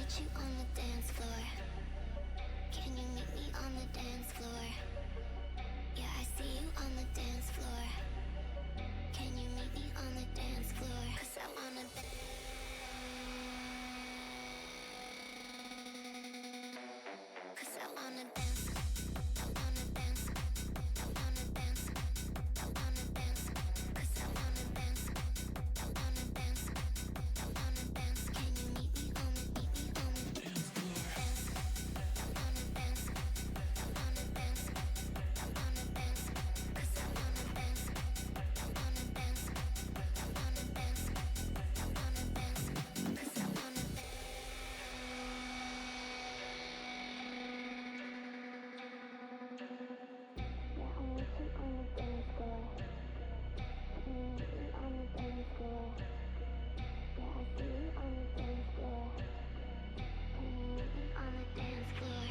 meet you on the dance floor? Can you meet me on the dance floor? Yeah, I see you on the dance floor. Can you meet me on the dance floor? 'Cause I wanna dance. 'Cause I wanna dance. I wanna dance. I wanna dance. I wanna dance. 'Cause I wanna dance. I wanna dance. I wanna dance. Can you meet me on the dance floor? Dance. I wanna dance. I wanna dance. I wanna dance. 'Cause I wanna dance. I wanna dance. I wanna dance. I wanna dance. 'Cause I wanna dance. Yeah, I want you on the dance floor. Can you meet me on the dance floor? Yeah, I see you on the dance floor. Can you meet me on the dance floor?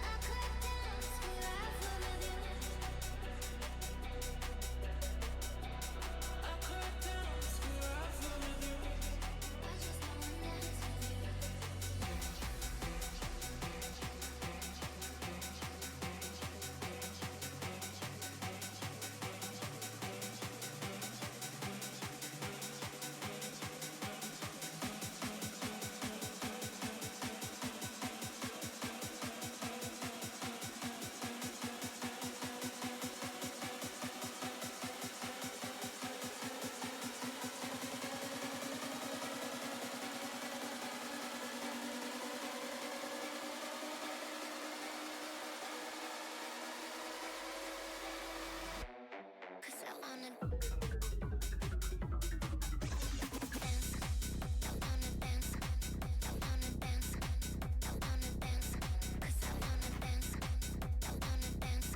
I could dance forever with you. I could dance forever with you. I just wanna dance with you. Cause I wanna dance. I wanna dance. I wanna dance. I wanna dance. Cause I wanna dance. I wanna dance.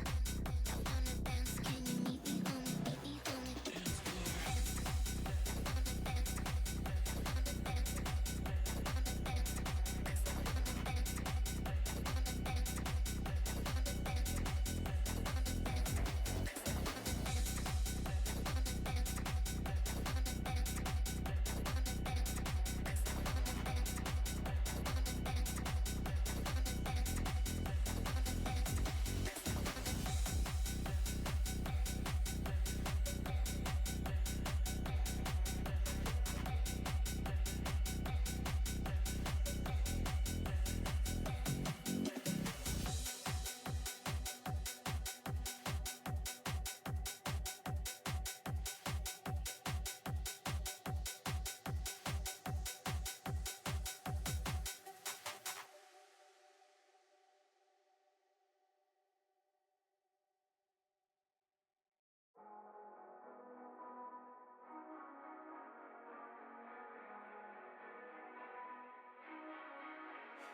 I wanna dance. Can you meet me on the dance floor? I wanna dance. I wanna dance. I wanna dance. Cause I wanna dance. I wanna dance. I wanna dance. I wanna dance. Cause I wanna dance.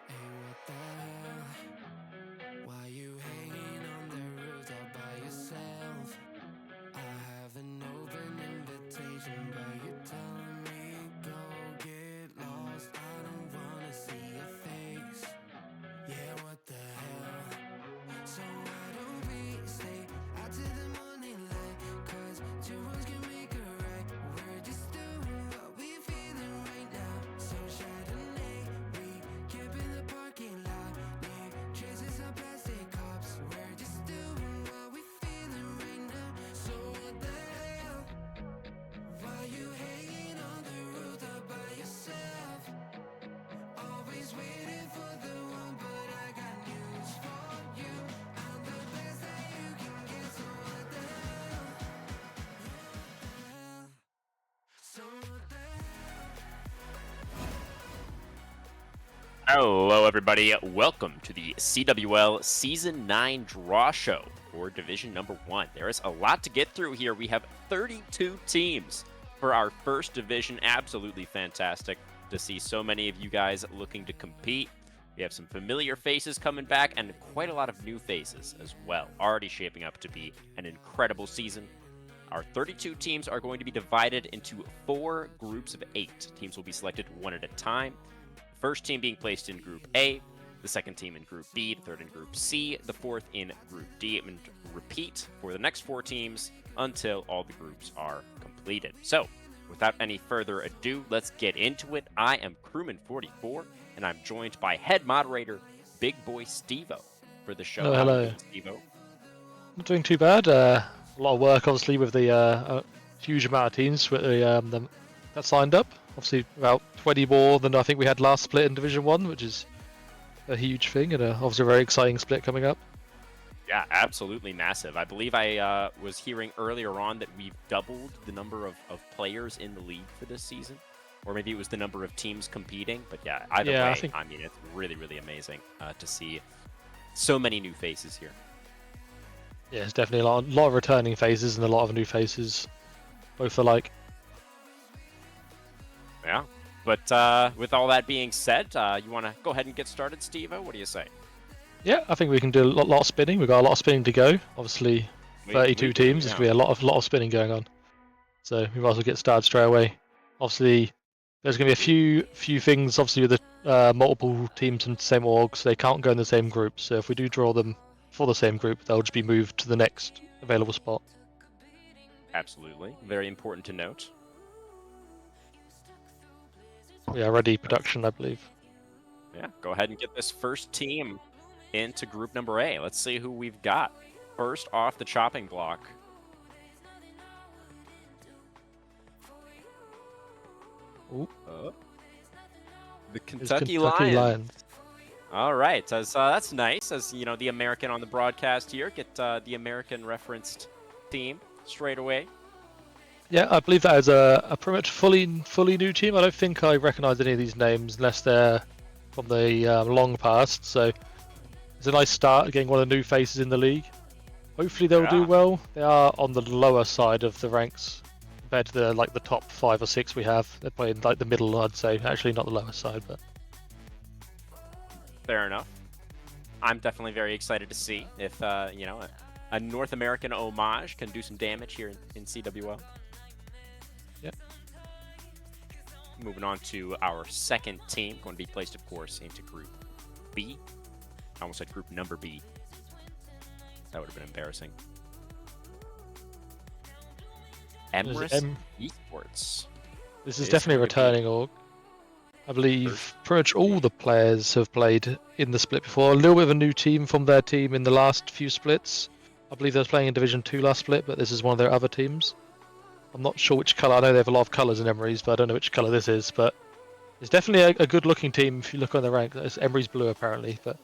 Hey, what the hell? Why you hanging on the roof all by yourself? I have an open invitation, but you're telling me go get lost. I don't wanna see your face. Yeah, what the hell? So why don't we stay out to the morning light? 'Cause two wrongs can make a right. We're just doing what we feeling right now. So Chardonnay, we camp in the parking lot. Leave traces of plastic cups. We're just doing what we feeling right now. So what the hell? Why you hanging on the roof all by yourself? Always waiting for the one, but I got news for you. I'm the best that you can get, so what the hell? So what the Hello, everybody. Welcome to the CWL Season 9 Draw Show for Division Number 1. There is a lot to get through here. We have 32 teams for our first division. Absolutely fantastic to see so many of you guys looking to compete. We have some familiar faces coming back and quite a lot of new faces as well. Already shaping up to be an incredible season. Our 32 teams are going to be divided into 4 groups of 8. Teams will be selected one at a time. First team being placed in Group A, the second team in Group B, the third in Group C, the fourth in Group D, and repeat for the next 4 teams until all the groups are completed. So, without any further ado, let's get into it. I am Crewman44, and I'm joined by head moderator Big Boy Stevo for the show. Hello, How are hello. you doing, Stevo? Not doing too bad. A lot of work, obviously, with the huge amount of teams with that signed up. Obviously, about 20 more than I think we had last split in Division 1, which is a huge thing, and obviously a very exciting split coming up. Yeah, absolutely massive. I believe I was hearing earlier on that we've doubled the number of players in the league for this season. Or maybe it was the number of teams competing. But yeah, either Yeah, way, I mean, it's really, really amazing to see so many new faces here. Yeah, it's definitely a lot of returning faces and a lot of new faces, both alike. Yeah. But with all that being said, you want to go ahead and get started, Stevo? What do you say? Yeah, I think we can do a lot of spinning. We've got a lot of spinning to go. Obviously, 32 We do, teams. yeah. There's going to be a lot of spinning going on. So we might as well get started straight away. Obviously, there's going to be a few things. Obviously, with the multiple teams in the same org, so they can't go in the same group. So if we do draw them for the same group, they'll just be moved to the next available spot. Absolutely. Very important to note. We are ready production, I believe. Yeah, go ahead and get this first team into group number A. Let's see who we've got. First off the chopping block. Ooh. The It's Kentucky Kentucky Lions. All right, as that's nice. As you know, the American on the broadcast here, get the American referenced team straight away. Yeah, I believe that is a pretty much fully new team. I don't think I recognise any of these names unless they're from the long past. So it's a nice start getting one of the new faces in the league. Hopefully they'll do well. They are on the lower side of the ranks compared to the top 5 or 6 we have. They're playing like the middle, I'd say. Actually, not the lower side, but Fair enough. I'm definitely very excited to see if you know, a North American homage can do some damage here in CWL. Yep. Moving on to our second team, going to be placed, of course, into Group B. I almost said Group number B. That would have been embarrassing. Emrys Esports. This is definitely a returning org. I believe pretty much all the players have played in the split before. A little bit of a new team from their team in the last few splits. I believe they were playing in Division 2 last split, but this is one of their other teams. I'm not sure which colour. I know they have a lot of colours in Emery's, but I don't know which colour this is. But it's definitely a good-looking team if you look on the rank. It's Emery's blue, apparently, but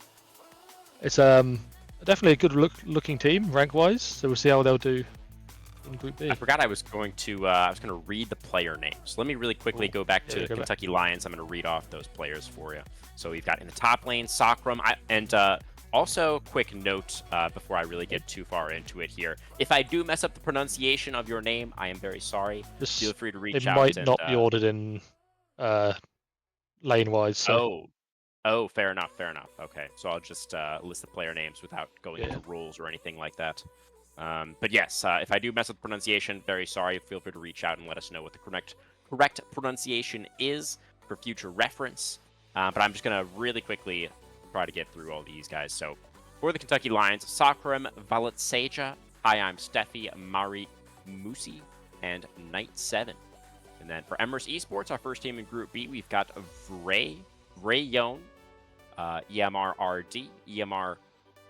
it's definitely a good-looking team rank-wise. So we'll see how they'll do in Group B. I forgot I was going to read the player names. Let me really quickly go back to Kentucky Lions. I'm going to read off those players for you. So we've got in the top lane, Sakram, and also, quick note before I really get too far into it here. If I do mess up the pronunciation of your name, I am very sorry. Feel free to reach out. It might not be ordered in lane-wise. So. Oh, fair enough, fair enough. Okay, so I'll just list the player names without going into rules or anything like that. But yes, if I do mess up the pronunciation, very sorry. Feel free to reach out and let us know what the correct pronunciation is for future reference. But I'm just going to really quickly try to get through all these guys. So for the Kentucky Lions, Sakram Valitseja, Hi, I'm Steffi, Mari Musi, and Knight 7. And then for Emrys Esports, our first team in Group B, we've got Rayon, EMR RD, EMR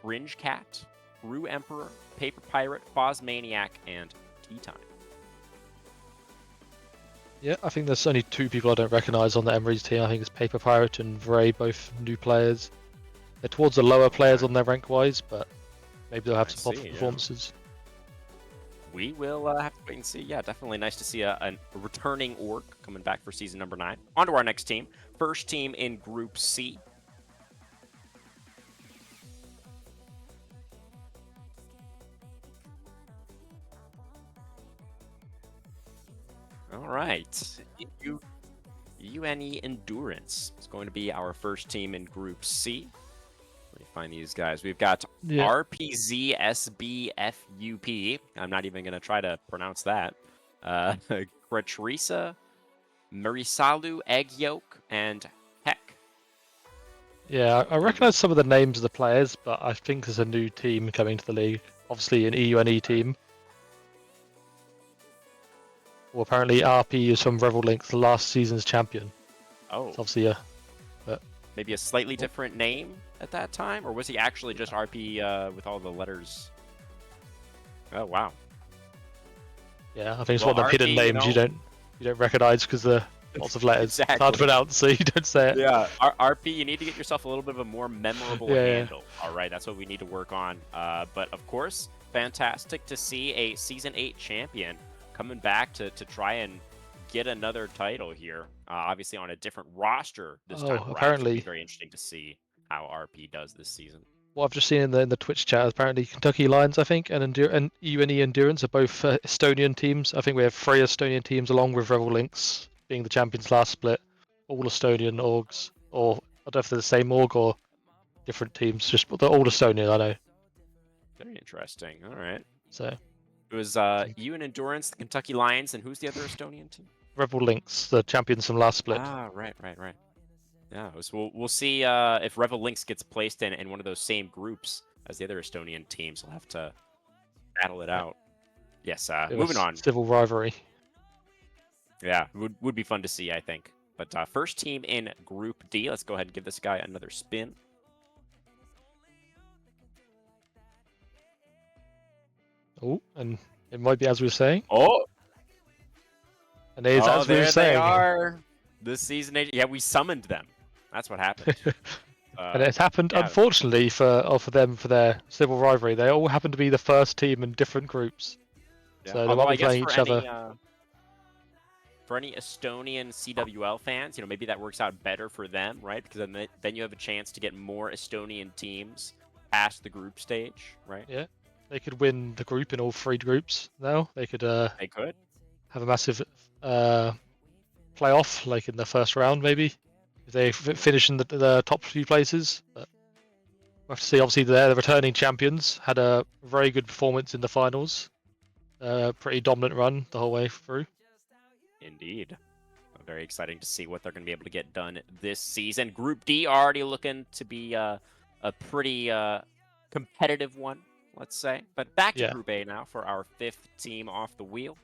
Fringe Cat, Brew Emperor, Paper Pirate, Foz Maniac, and Tea Time. Yeah, I think there's only 2 people I don't recognise on the Emery's team. I think it's Paper Pirate and Vray, both new players. They're towards the lower players on their rank-wise, but maybe they'll have some performances. We will have to wait and see. Yeah, definitely nice to see a returning org coming back for season number 9. On to our next team. First team in Group C. All right. UNE Endurance is going to be our first team in Group C. Let me find these guys. We've got RPZSBFUP. I'm not even going to try to pronounce that. Gratrisa, Marisalu, Egg Yolk, and Heck. Yeah, I recognise some of the names of the players, but I think there's a new team coming to the league. Obviously, an EUNE team. Well, apparently RP is from Revel Links, the last season's champion. Oh, It's obviously maybe a slightly different name at that time, or was he actually just RP with all the letters? Oh wow. yeah. I think it's Well, one of the hidden RP, names you don't recognize because there are lots of letters. It's hard to Exactly. pronounce, so you don't say it. Yeah, RP, you need to get yourself a little bit of a more memorable Yeah. handle. All right, that's what we need to work on. But of course, fantastic to see a Season 8 champion coming back to try and get another title here. Obviously on a different roster this time around. So it'll be Apparently, very interesting to see how RP does this season. what I've just seen in the Twitch chat, apparently Kentucky Lions, I think, and UNE Endurance are both Estonian teams. I think we have 3 Estonian teams along with Revel Links being the champions last split. All Estonian orgs, or I don't know if they're the same org or different teams. Just they're all Estonian, I know. Very interesting. All right. So It was you and Endurance, the Kentucky Lions, and who's the other Estonian team? Revel Links, the champions from last split. Ah, right. Yeah, so we'll see if Revel Links gets placed in one of those same groups as the other Estonian teams. We'll have to battle it out. Yes, moving on. Civil rivalry. Yeah, would be fun to see, I think. But first team in Group D. Let's go ahead and give this guy another spin. Oh, and it might be as we were saying. Oh, And it is as we were there saying. they are. This season, yeah, we summoned them. That's what happened. And it's happened, yeah. unfortunately, for them, for their civil rivalry. They all happen to be the first team in different groups. Yeah. So they Although might I be guess playing each other. For any Estonian CWL fans, maybe that works out better for them, right? Because then you have a chance to get more Estonian teams past the group stage, right? Yeah. They could win the group in all 3 groups now. They could They could. have a massive playoff, like in the first round, maybe, if they finish in the top few places. But we'll have to see. Obviously, they're the returning champions. Had a very good performance in the finals. Pretty dominant run the whole way through. Indeed. Very exciting to see what they're going to be able to get done this season. Group D already looking to be a pretty competitive one, let's say. But back to Group A now for our 5th team off the wheel.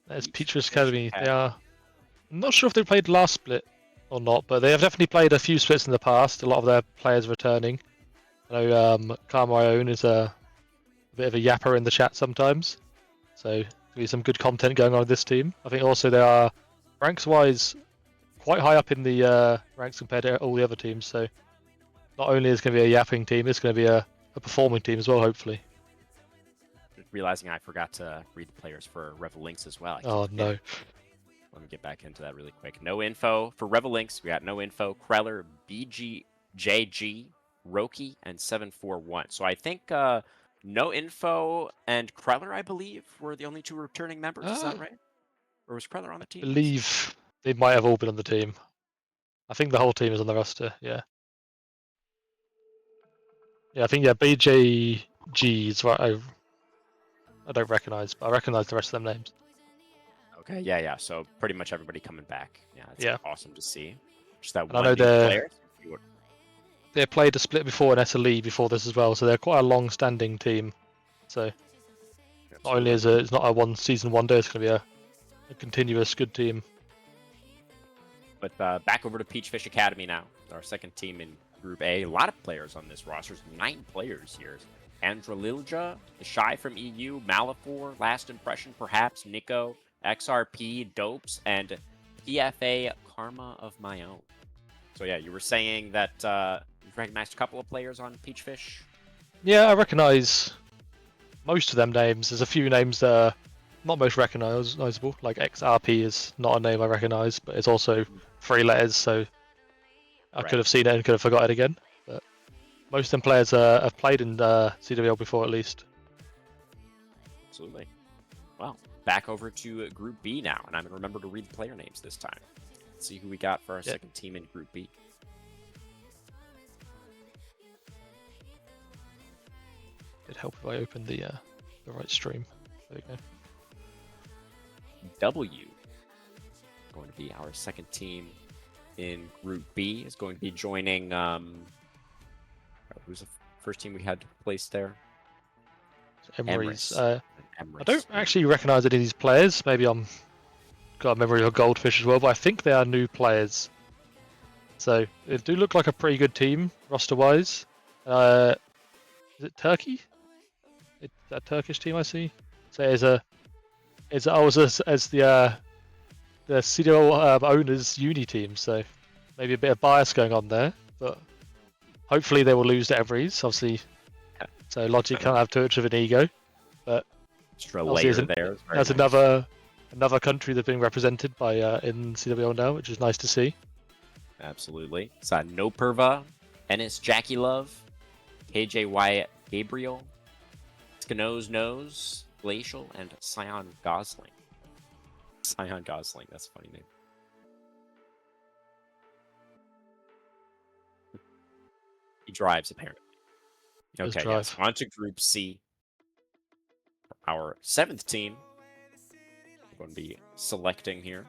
There's Petrus Academy. They are. I'm not sure if they played last split or not, but they have definitely played a few splits in the past. A lot of their players returning. I know Carmine is a bit of a yapper in the chat sometimes, so there'll be some good content going on with this team. I think also they are ranks-wise quite high up in the ranks compared to all the other teams. So not only is it going to be a yapping team, it's going to be a performing team as well, hopefully. Realizing I forgot to read the players for Revel Links as well. Oh no. Let me get back into that really quick. No info for Revel Links. We got no info. Kreller, BGJG, Roki, and 741. So I think no info and Kreller, I believe, were the only 2 returning members. Is that right? Or was Kreller on the team? I believe they might have all been on the team. I think the whole team is on the roster. Yeah. Yeah, I think BJG is what I don't recognize, but I recognize the rest of them names. Okay, yeah. So pretty much everybody coming back. Yeah, it's awesome to see. Just that one I know player. They played a split before in SLE before this as well, so they're quite a long-standing team. So not only is it's not a one season one day, it's going to be a continuous good team. But back over to Peachfish Academy now, our 2nd team in Group A. A lot of players on this roster. There's 9 players here. Andra Lilja, the Shy from EU, Malafor, Last Impression, perhaps, Nico, XRP, Dopes, and PFA Karma of My Own. So yeah, you were saying that you recognized a couple of players on Peachfish? Yeah, I recognize most of them names. There's a few names that are not most recognizable, like XRP is not a name I recognize, but it's also 3 letters, so I could have seen it and could have forgot it again. But most of them players have played in CWL before at least. Absolutely. Well, back over to Group B now, and I'm going to remember to read the player names this time. Let's see who we got for our 2nd team in Group B. It'd help if I opened the right stream. There you go. W going to be our 2nd team in Group B is going to be joining. Who's the first team we had placed there? Emery's. Emirates. I don't actually recognise any of these players. Maybe I'm got a memory of Goldfish as well, but I think they are new players. So they do look like a pretty good team roster-wise. Is it Turkey? Is that a Turkish team I see? So as the CWL owners uni team. So maybe a bit of bias going on there, but hopefully they will lose to Everys. Obviously, so Logic can't have too much of an ego, but Extra obviously layer there. that's another country that's being represented by in CWL now, which is nice to see. Absolutely. So No Perva, Ennis Jackie Love, KJY Gabriel, Skano's Nose, Glacial, and Scion Gosling. Scion Gosling, that's a funny name. He drives, apparently. Does Okay, drive. yes. On to Group C. Our 7th team. We're going to be selecting here.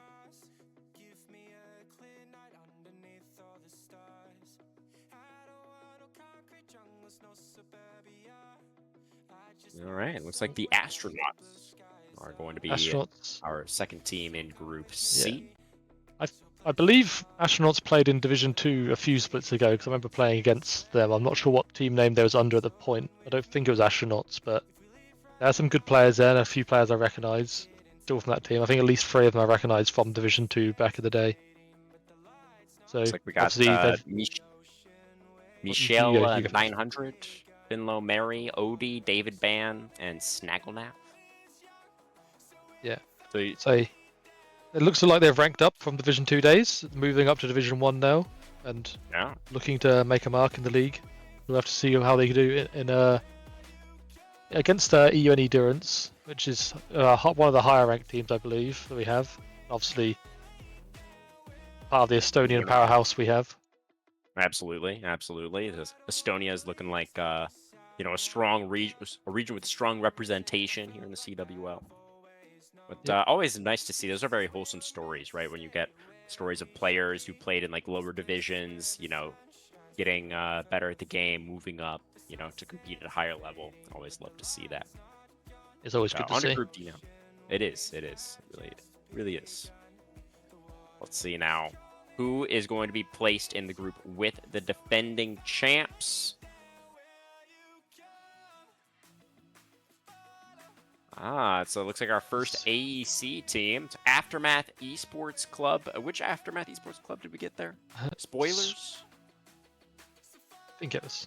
All right, looks like the Astronauts are going to be Astronauts. our second team in Group C. I believe Astronauts played in Division 2 a few splits ago because I remember playing against them. I'm not sure what team name they was under at the point. I don't think it was Astronauts, but there are some good players there and a few players I recognise still from that team. I think at least 3 of them I recognise from Division 2 back in the day. So Looks like we got obviously Michelle you go. 900, Finlow Mary, Odie, David Ban, and Snagglenap. Yeah. So it looks like they've ranked up from Division 2 days, moving up to Division 1 now, and yeah, looking to make a mark in the league. We'll have to see how they do in against EU and Endurance, which is one of the higher ranked teams I believe that we have. Obviously, part of the Estonian powerhouse we have. Absolutely. Estonia is looking like a strong region with strong representation here in the CWL. But always nice to see. Those are very wholesome stories, right? When you get stories of players who played in like lower divisions, getting better at the game, moving up, to compete at a higher level. Always love to see that. It's always good to on see. To Group D now. It is. It really is. Let's see now. Who is going to be placed in the group with the defending champs? So it looks like our first AEC team. It's Aftermath Esports Club. Which Aftermath Esports Club did we get there? Spoilers? I think it was.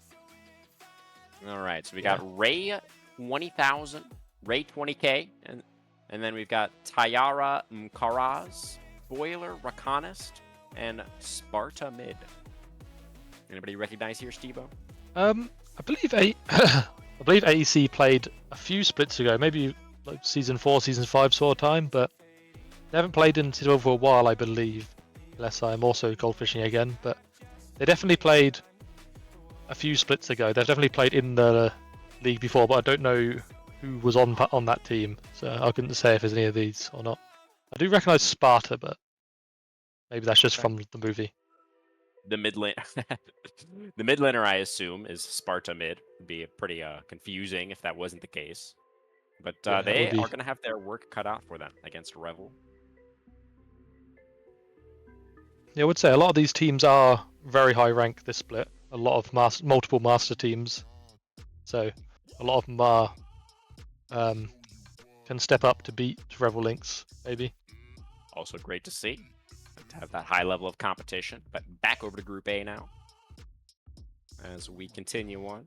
All right, so we got Ray 20,000, Ray 20K, and then we've got Tayara Mkaraz, Boiler Rakanist, and Sparta Mid. Anybody recognize here, Stevo? I believe I believe AEC played a few splits ago, maybe like Season 4, Season 5 sort of time, but they haven't played in Season for a while, I believe, unless I'm also goldfishing again, but they definitely played a few splits ago. They've definitely played in the league before, but I don't know who was on that team, so I couldn't say if there's any of these or not. I do recognise Sparta, but maybe that's just from the movie. The mid lane, the mid laner, I assume, is Sparta Mid. Would be pretty confusing if that wasn't the case. But they are going to have their work cut out for them against Revel. Yeah, I would say a lot of these teams are very high rank this split. A lot of multiple master teams, so a lot of them are can step up to beat Revel Links, maybe. Also great to see. To have that high level of competition. But back over to Group A now as we continue on.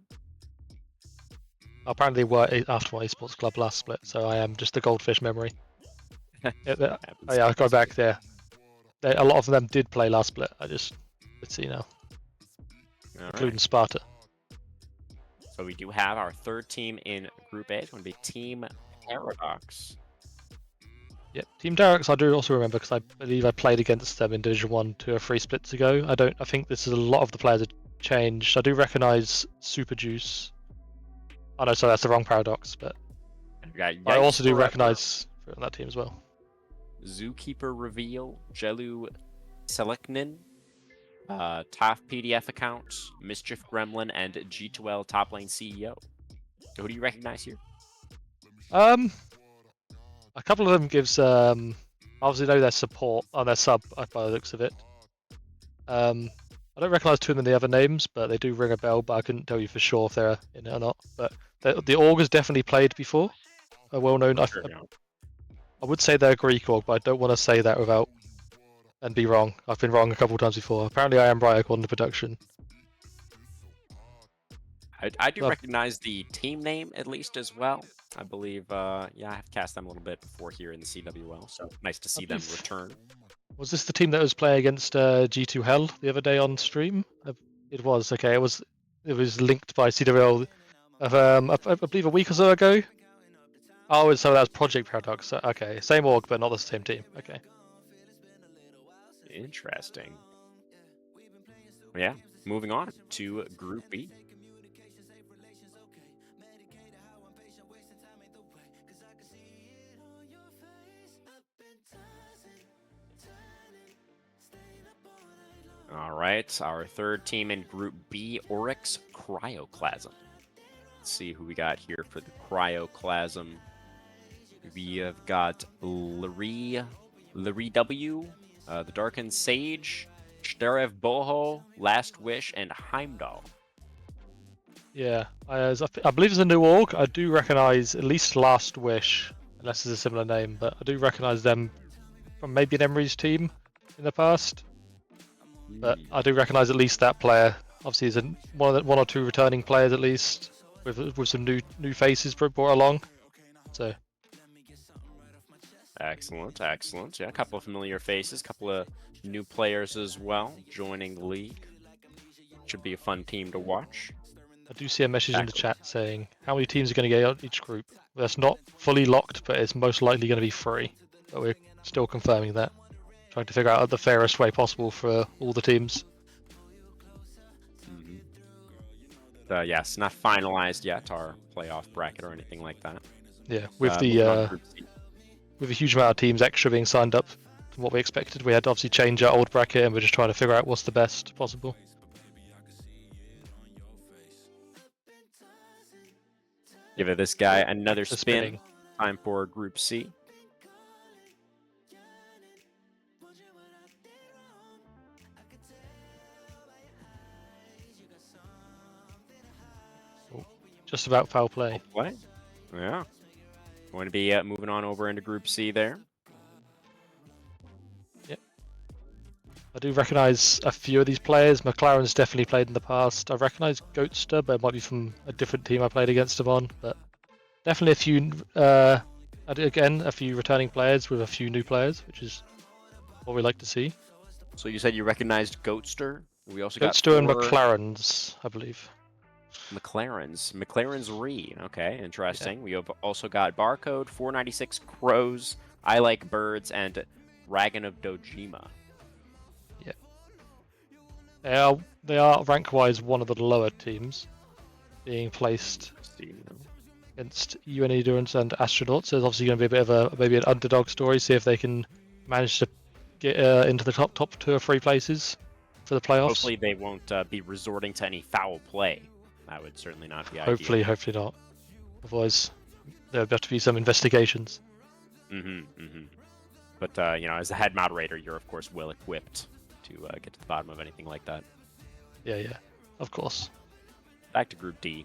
Apparently they were after my esports club last split, so I am just a goldfish memory. I go back there. A lot of them did play last split. Let's see now. Including Sparta. So we do have our third team in Group A. It's going to be Team Paradox. Yep, Team Paradox I do also remember because I believe I played against them in Division 1 2 or 3 splits ago. I think this is a lot of the players have changed. I do recognise Super Juice. Oh no, sorry, that's the wrong Paradox, but I also do recognise that team as well. Zookeeper Reveal, Jelu Seleknin, Top PDF account, Mischief Gremlin, and G2L top lane CEO. So who do you recognize here? A couple of them gives obviously know their support on their sub by the looks of it. I don't recognise two of them in the other names, but they do ring a bell. But I couldn't tell you for sure if they're in it or not. But the org has definitely played before. A well-known. Sure, yeah. I would say they're a Greek org, but I don't want to say that without and be wrong. I've been wrong a couple of times before. Apparently, I am right according to production. I do recognize the team name at least as well. I believe, yeah, I have cast them a little bit before here in the CWL, so nice to see them return. Was this the team that was playing against G2L the other day on stream? It was, okay. It was linked by CWL, I believe a week or so ago. Oh, so that was Project Paradox. Okay, same org, but not the same team. Okay. Interesting. Yeah, moving on to Group B. All right, our third team in Group B, Oryx Cryoclasm. Let's see who we got here for the Cryoclasm. We have got Larry W, the Darkened Sage, Shtarev Boho, Last Wish, and Heimdall. Yeah, I believe it's a new org. I do recognize at least Last Wish, unless it's a similar name, but I do recognize them from maybe an Emery's team in the past. But I do recognize at least that player. Obviously, he's one or two returning players at least, with some new faces brought along. So. Excellent, excellent. Yeah, a couple of familiar faces, a couple of new players as well joining the league. Should be a fun team to watch. I do see a message in the chat saying how many teams are going to get out each group. That's not fully locked, but it's most likely going to be 3. But we're still confirming that. Trying to figure out the fairest way possible for all the teams. Yes, not finalized yet, our playoff bracket or anything like that. Yeah, with with a huge amount of teams extra being signed up from what we expected, we had to obviously change our old bracket, and we're just trying to figure out what's the best possible. Give it this guy another spin. Time for Group C. Just about foul play. Foul play? Yeah. Going to be moving on over into Group C there. Yep. I do recognize a few of these players. McLaren's definitely played in the past. I recognize Goatster, but it might be from a different team I played against him on. But definitely a few, again, a few returning players with a few new players, which is what we like to see. So you said you recognized Goatster? We also Goatster and McLaren's, I believe. McLaren's Re. Okay, interesting. Yeah. We have also got Barcode, 496 Crows, I Like Birds, and Dragon of Dojima. Yeah. They are rank-wise one of the lower teams, being placed against UN Endurance and Astronauts. So there's obviously going to be a bit of maybe an underdog story. See if they can manage to get into the top 2 or 3 places for the playoffs. Hopefully they won't be resorting to any foul play. That would certainly not be ideal. Hopefully not. Otherwise, there'll have to be some investigations. But, as the head moderator, you're, of course, well equipped to get to the bottom of anything like that. Yeah, of course. Back to Group D.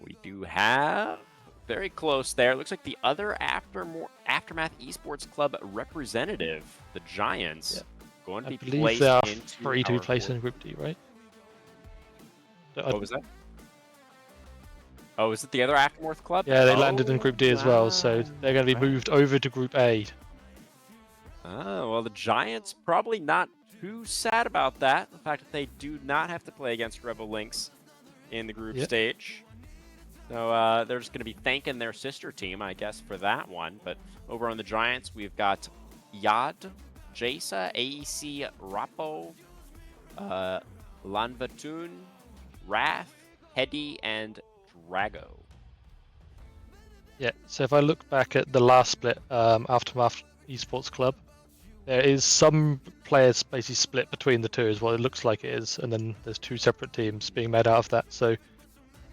We do have very close there. Looks like the other Aftermath Esports Club representative, the Giants, going to be placed into. I believe they are free to be placed in Group D, right? What was that? Oh, is it the other Aftermath Club? Yeah, they landed in Group D as well, so they're going to be moved over to Group A. Oh, well, the Giants probably not too sad about that. The fact that they do not have to play against Rebel Lynx in the group stage. So they're just going to be thanking their sister team, I guess, for that one. But over on the Giants, we've got Yad, Jasa, AEC, Rapo, Lanvatun, Wrath, Hedy, and Drago. Yeah, so if I look back at the last split, Aftermath Esports Club, There is some players basically split between the two, is what it looks like it is, and then there's two separate teams being made out of that. So it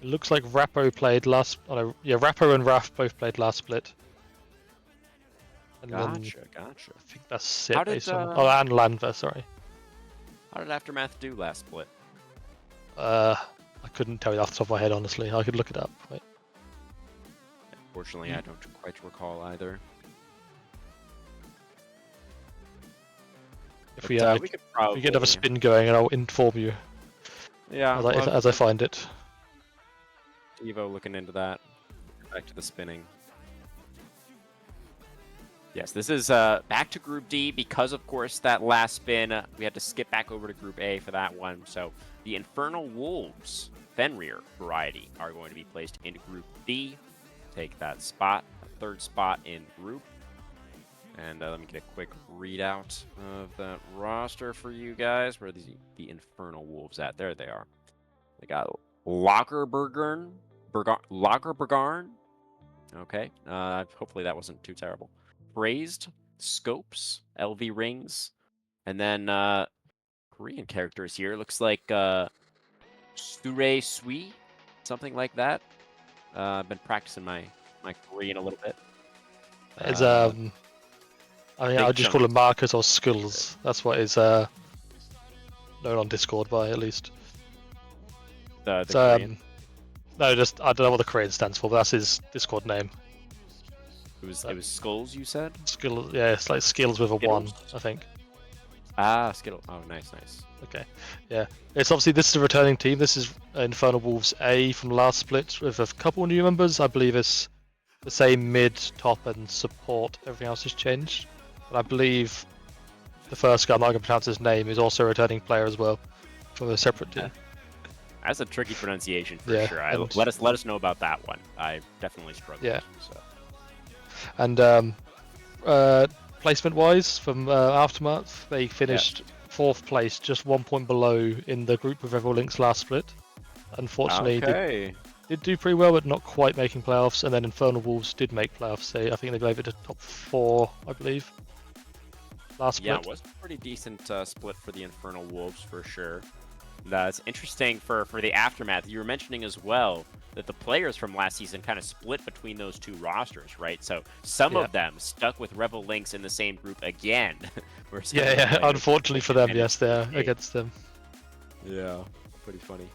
looks like Rappo played last. Oh no, yeah, Rappo and Raf both played last split. And then Gotcha. I think that's it How did, based on. Oh, and Landver, sorry. How did Aftermath do last split? I couldn't tell you off the top of my head, honestly. I could look it up. Wait. Unfortunately, I don't quite recall either. If But, we, we could if probably we get another spin going, and I'll inform you Yeah, as I find it. Evo looking into that. Back to the spinning. Yes, this is back to Group D because, of course, that last spin, we had to skip back over to Group A for that one. So the Infernal Wolves, Fenrir variety, are going to be placed into Group D. Take that spot, a third spot in Group. And let me get a quick readout of that roster for you guys. Where are the Infernal Wolves at? There they are. They got Lagerbergarn. Okay. Hopefully that wasn't too terrible. Praised, Scopes, LV Rings, and then Korean characters here. Looks like Sure Sui, something like that. I've been practicing my Korean a little bit. It's I mean, I'll just call them markers or skulls. That's what is known on Discord by, at least. The Korean. No, just I don't know what the Korean stands for, but that's his Discord name. It was skulls, you said? Skill, yeah, it's like skills with a Skittles? 1, I think. Ah, Skittle. Oh, nice. Okay, yeah. It's obviously this is a returning team. This is Infernal Wolves A from last split with a couple new members. I believe it's the same mid, top, and support. Everything else has changed. But I believe the first guy, I'm not going to pronounce his name, is also a returning player as well from a separate team. That's a tricky pronunciation for Yeah, sure. Let us know about that one. I definitely struggled. Yeah. So. And placement-wise, from Aftermath, they finished 4th place, just 1 point below in the group with Everlink's last split. Unfortunately, did do pretty well, but not quite making playoffs. And then Infernal Wolves did make playoffs. I think they gave it to top 4, I believe. Last split. Yeah, it was a pretty decent split for the Infernal Wolves for sure. That's interesting for the Aftermath. You were mentioning as well that the players from last season kind of split between those two rosters, right? So some of them stuck with Rebel Lynx in the same group again. Yeah. Unfortunately for them, yes, they're against them. Yeah, pretty funny.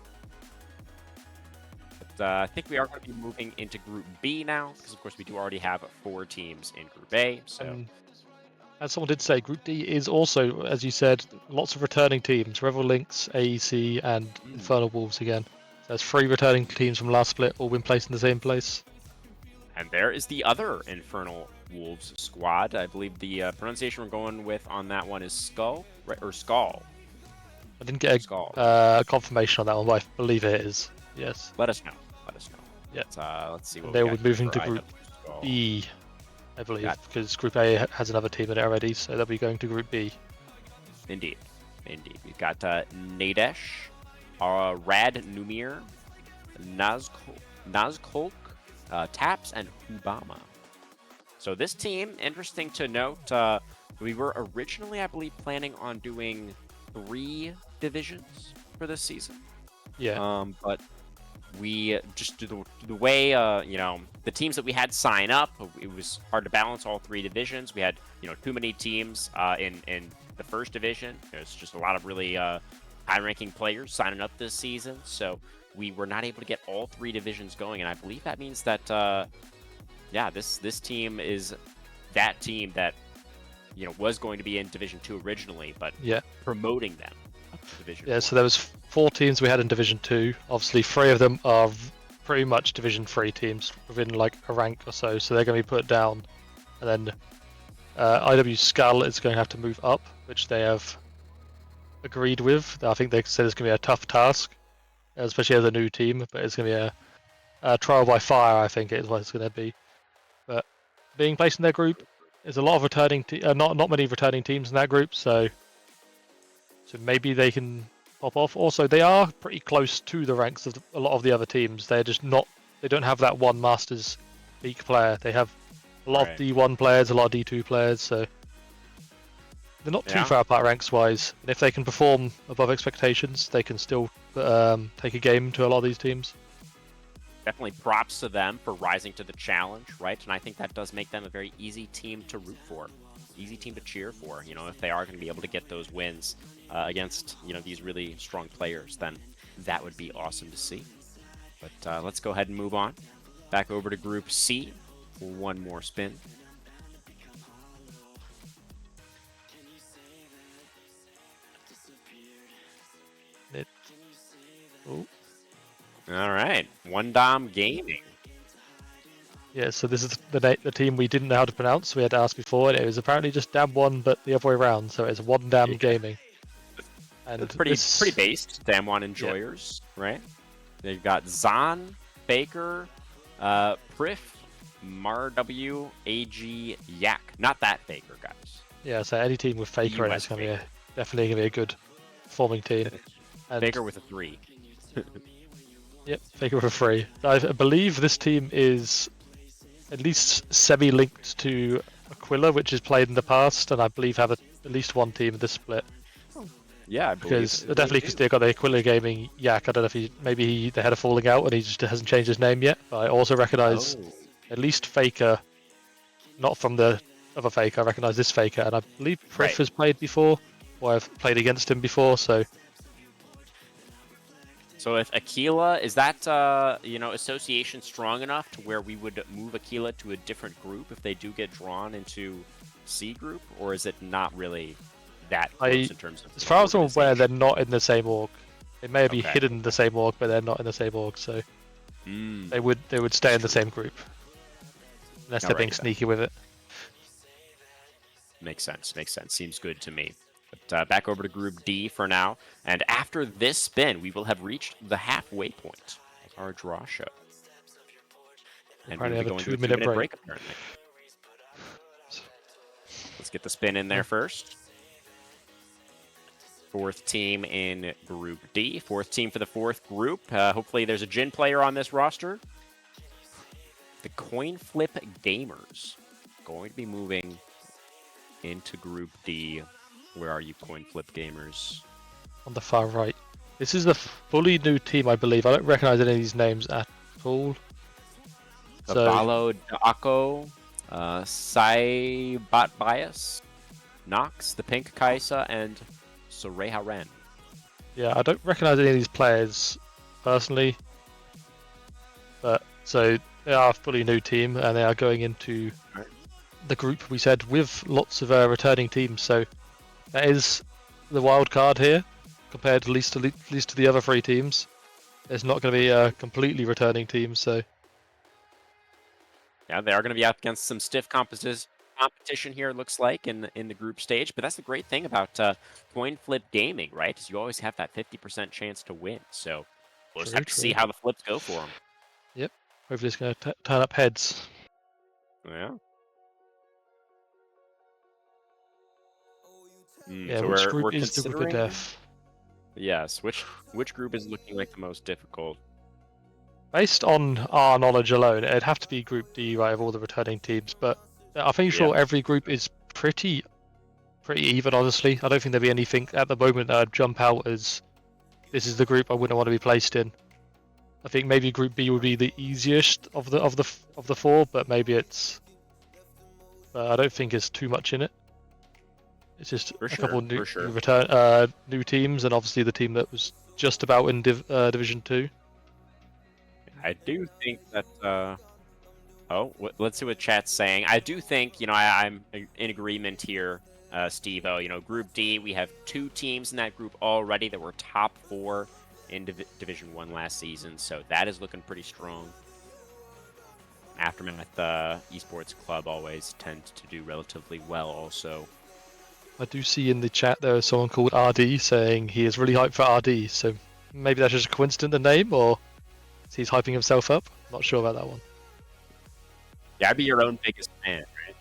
But I think we are going to be moving into Group B now, because of course we do already have 4 teams in Group A. So. As someone did say, Group D is also, as you said, lots of returning teams. Rebel Lynx, AEC, and Infernal Wolves again. So there's 3 returning teams from last split, all been placed in the same place. And there is the other Infernal Wolves squad. I believe the pronunciation we're going with on that one is Skull, right? Or Skull. I didn't get a confirmation on that one, but I believe it is. Yes. Let us know. Yeah. Let's see what they we will got be moving for to Group Skull. B, I believe, because Group A has another team in it already, so they'll be going to Group B. Indeed. We've got Nadesh, Rad Numir, Nazkolk, Taps, and Hubama. So this team, interesting to note, we were originally, I believe, planning on doing 3 divisions for this season. Yeah. But we just the way the teams that we had sign up, it was hard to balance all 3 divisions. We had too many teams in the first division. There's just a lot of really high-ranking players signing up this season, so we were not able to get all 3 divisions going. And I believe that means that this team is that team that was going to be in Division 2 originally, but promoting them up to Division 1. So there was 4 teams we had in Division 2. Obviously, 3 of them are pretty much Division 3 teams within like a rank or so they're going to be put down. And then IW Skull is going to have to move up, which they have agreed with. I think they said it's going to be a tough task, especially as a new team, but it's going to be a trial by fire, I think is what it's going to be. But being placed in their group, there's a lot of returning, not many returning teams in that group, so maybe they can pop off. Also, they are pretty close to the ranks of a lot of the other teams. They're just not. They don't have that one Masters peak player. They have a lot of D1 players, a lot of D2 players. So they're not too Yeah. far apart ranks-wise. And if they can perform above expectations, they can still take a game to a lot of these teams. Definitely props to them for rising to the challenge, right? And I think that does make them a very easy team to root for, easy team to cheer for. You know, if they are going to be able to get those wins against, you know, these really strong players, then that would be awesome to see. But let's go ahead and move on. Back over to Group C for one more spin. Oh. All right, One Dom Gaming. Yeah, so this is the team we didn't know how to pronounce. We had to ask before, and it was apparently just Dam One, but the other way around. So it's One Dam Yeah. Gaming. And It's pretty based. Damwon enjoyers, right? They've got Zahn, Faker, Prif, Marw, AG, Yak. Not that Faker, guys. Yeah, so any team with Faker in it is going to be definitely going to be a good performing team. And Faker with a 3. Yep, Faker with a 3. I believe this team is at least semi-linked to Aquila, which is played in the past, and I believe have at least one team in this split. Yeah, I believe Because definitely because they've got the Aquila Gaming Yak. I don't know if they had a falling out and he just hasn't changed his name yet. But I also recognise at least Faker, not from the other Faker. I recognise this Faker, and I believe Prif has played before, or I've played against him before. So if Aquila, is that association strong enough to where we would move Aquila to a different group if they do get drawn into C group, or is it not really that close in terms of? As far as I'm aware, they're not in the same org. They may be hidden in the same org, but they're not in the same org. So they would stay in the same group unless they're being sneaky with it. Makes sense. Seems good to me. But back over to Group D for now. And after this spin, we will have reached the halfway point of our draw show. And we'll be going to a 2-minute break, apparently. Let's get the spin in there first. Fourth team in Group D. Fourth team for the fourth group. Hopefully there's a Jin player on this roster. The Coin Flip Gamers. Going to be moving into Group D. Where are you, Coin Flip Gamers? On the far right. This is a fully new team, I believe. I don't recognize any of these names at all. Balo Daco, Saibat Bias, Nox, the Pink Kaisa, and Soreha Ren. Yeah, I don't recognize any of these players personally. But so they are a fully new team, and they are going into the group we said with lots of returning teams. So that is the wild card here, compared at least to the other 3 teams. There's not going to be a completely returning team, so yeah, they are going to be up against some stiff competition here. It looks like in the group stage, but that's the great thing about Coin Flip Gaming, right? Is you always have that 50% chance to win. So we'll just have to see how the flips go for them. Yep, hopefully it's going to turn up heads. Yeah. Yeah, so which we're group is the considering... group of death? Yes, which group is looking like the most difficult? Based on our knowledge alone, it'd have to be Group D, right, of all the returning teams. But I think sure every group is pretty even, honestly. I don't think there'd be anything at the moment that would jump out as this is the group I wouldn't want to be placed in. I think maybe Group B would be the easiest of the 4, but maybe it's. I don't think it's too much in it. It's just a couple of new teams, and obviously the team that was just about in Division 2. I do think that. Let's see what chat's saying. I do think, I'm in agreement here, Steve-O. Group D, we have 2 teams in that group already that were top 4 in Division 1 last season, so that is looking pretty strong. Aftermath Esports Club always tends to do relatively well also. I do see in the chat there is someone called RD saying he is really hyped for RD, so maybe that's just a coincident, the name, or he's hyping himself up? Not sure about that one. Yeah, be your own biggest fan, right?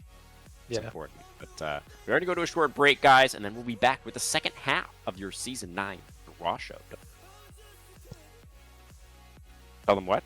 It's important. But we're going to go to a short break, guys, and then we'll be back with the second half of your Season 9 Raw Show. Tell them what?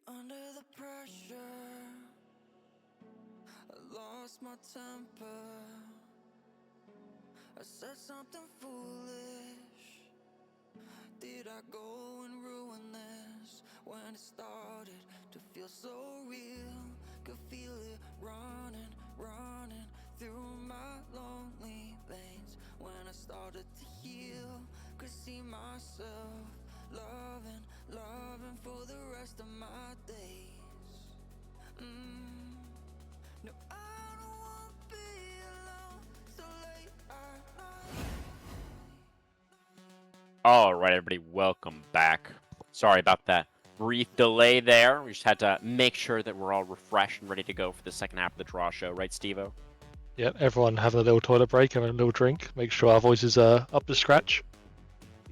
Under the pressure, I lost my temper. I said something foolish. Did I go and ruin this? When it started to feel so real, could feel it running, running through my lonely veins. When I started to heal, could see myself loving, loving for the rest of my days. No, I don't wanna be alone so late at night. All right, everybody, welcome back. Sorry about that brief delay there. We just had to make sure that we're all refreshed and ready to go for the second half of the draw show, right, Steve-O? Yep, everyone having a little toilet break, having a little drink, make sure our voices are up to scratch.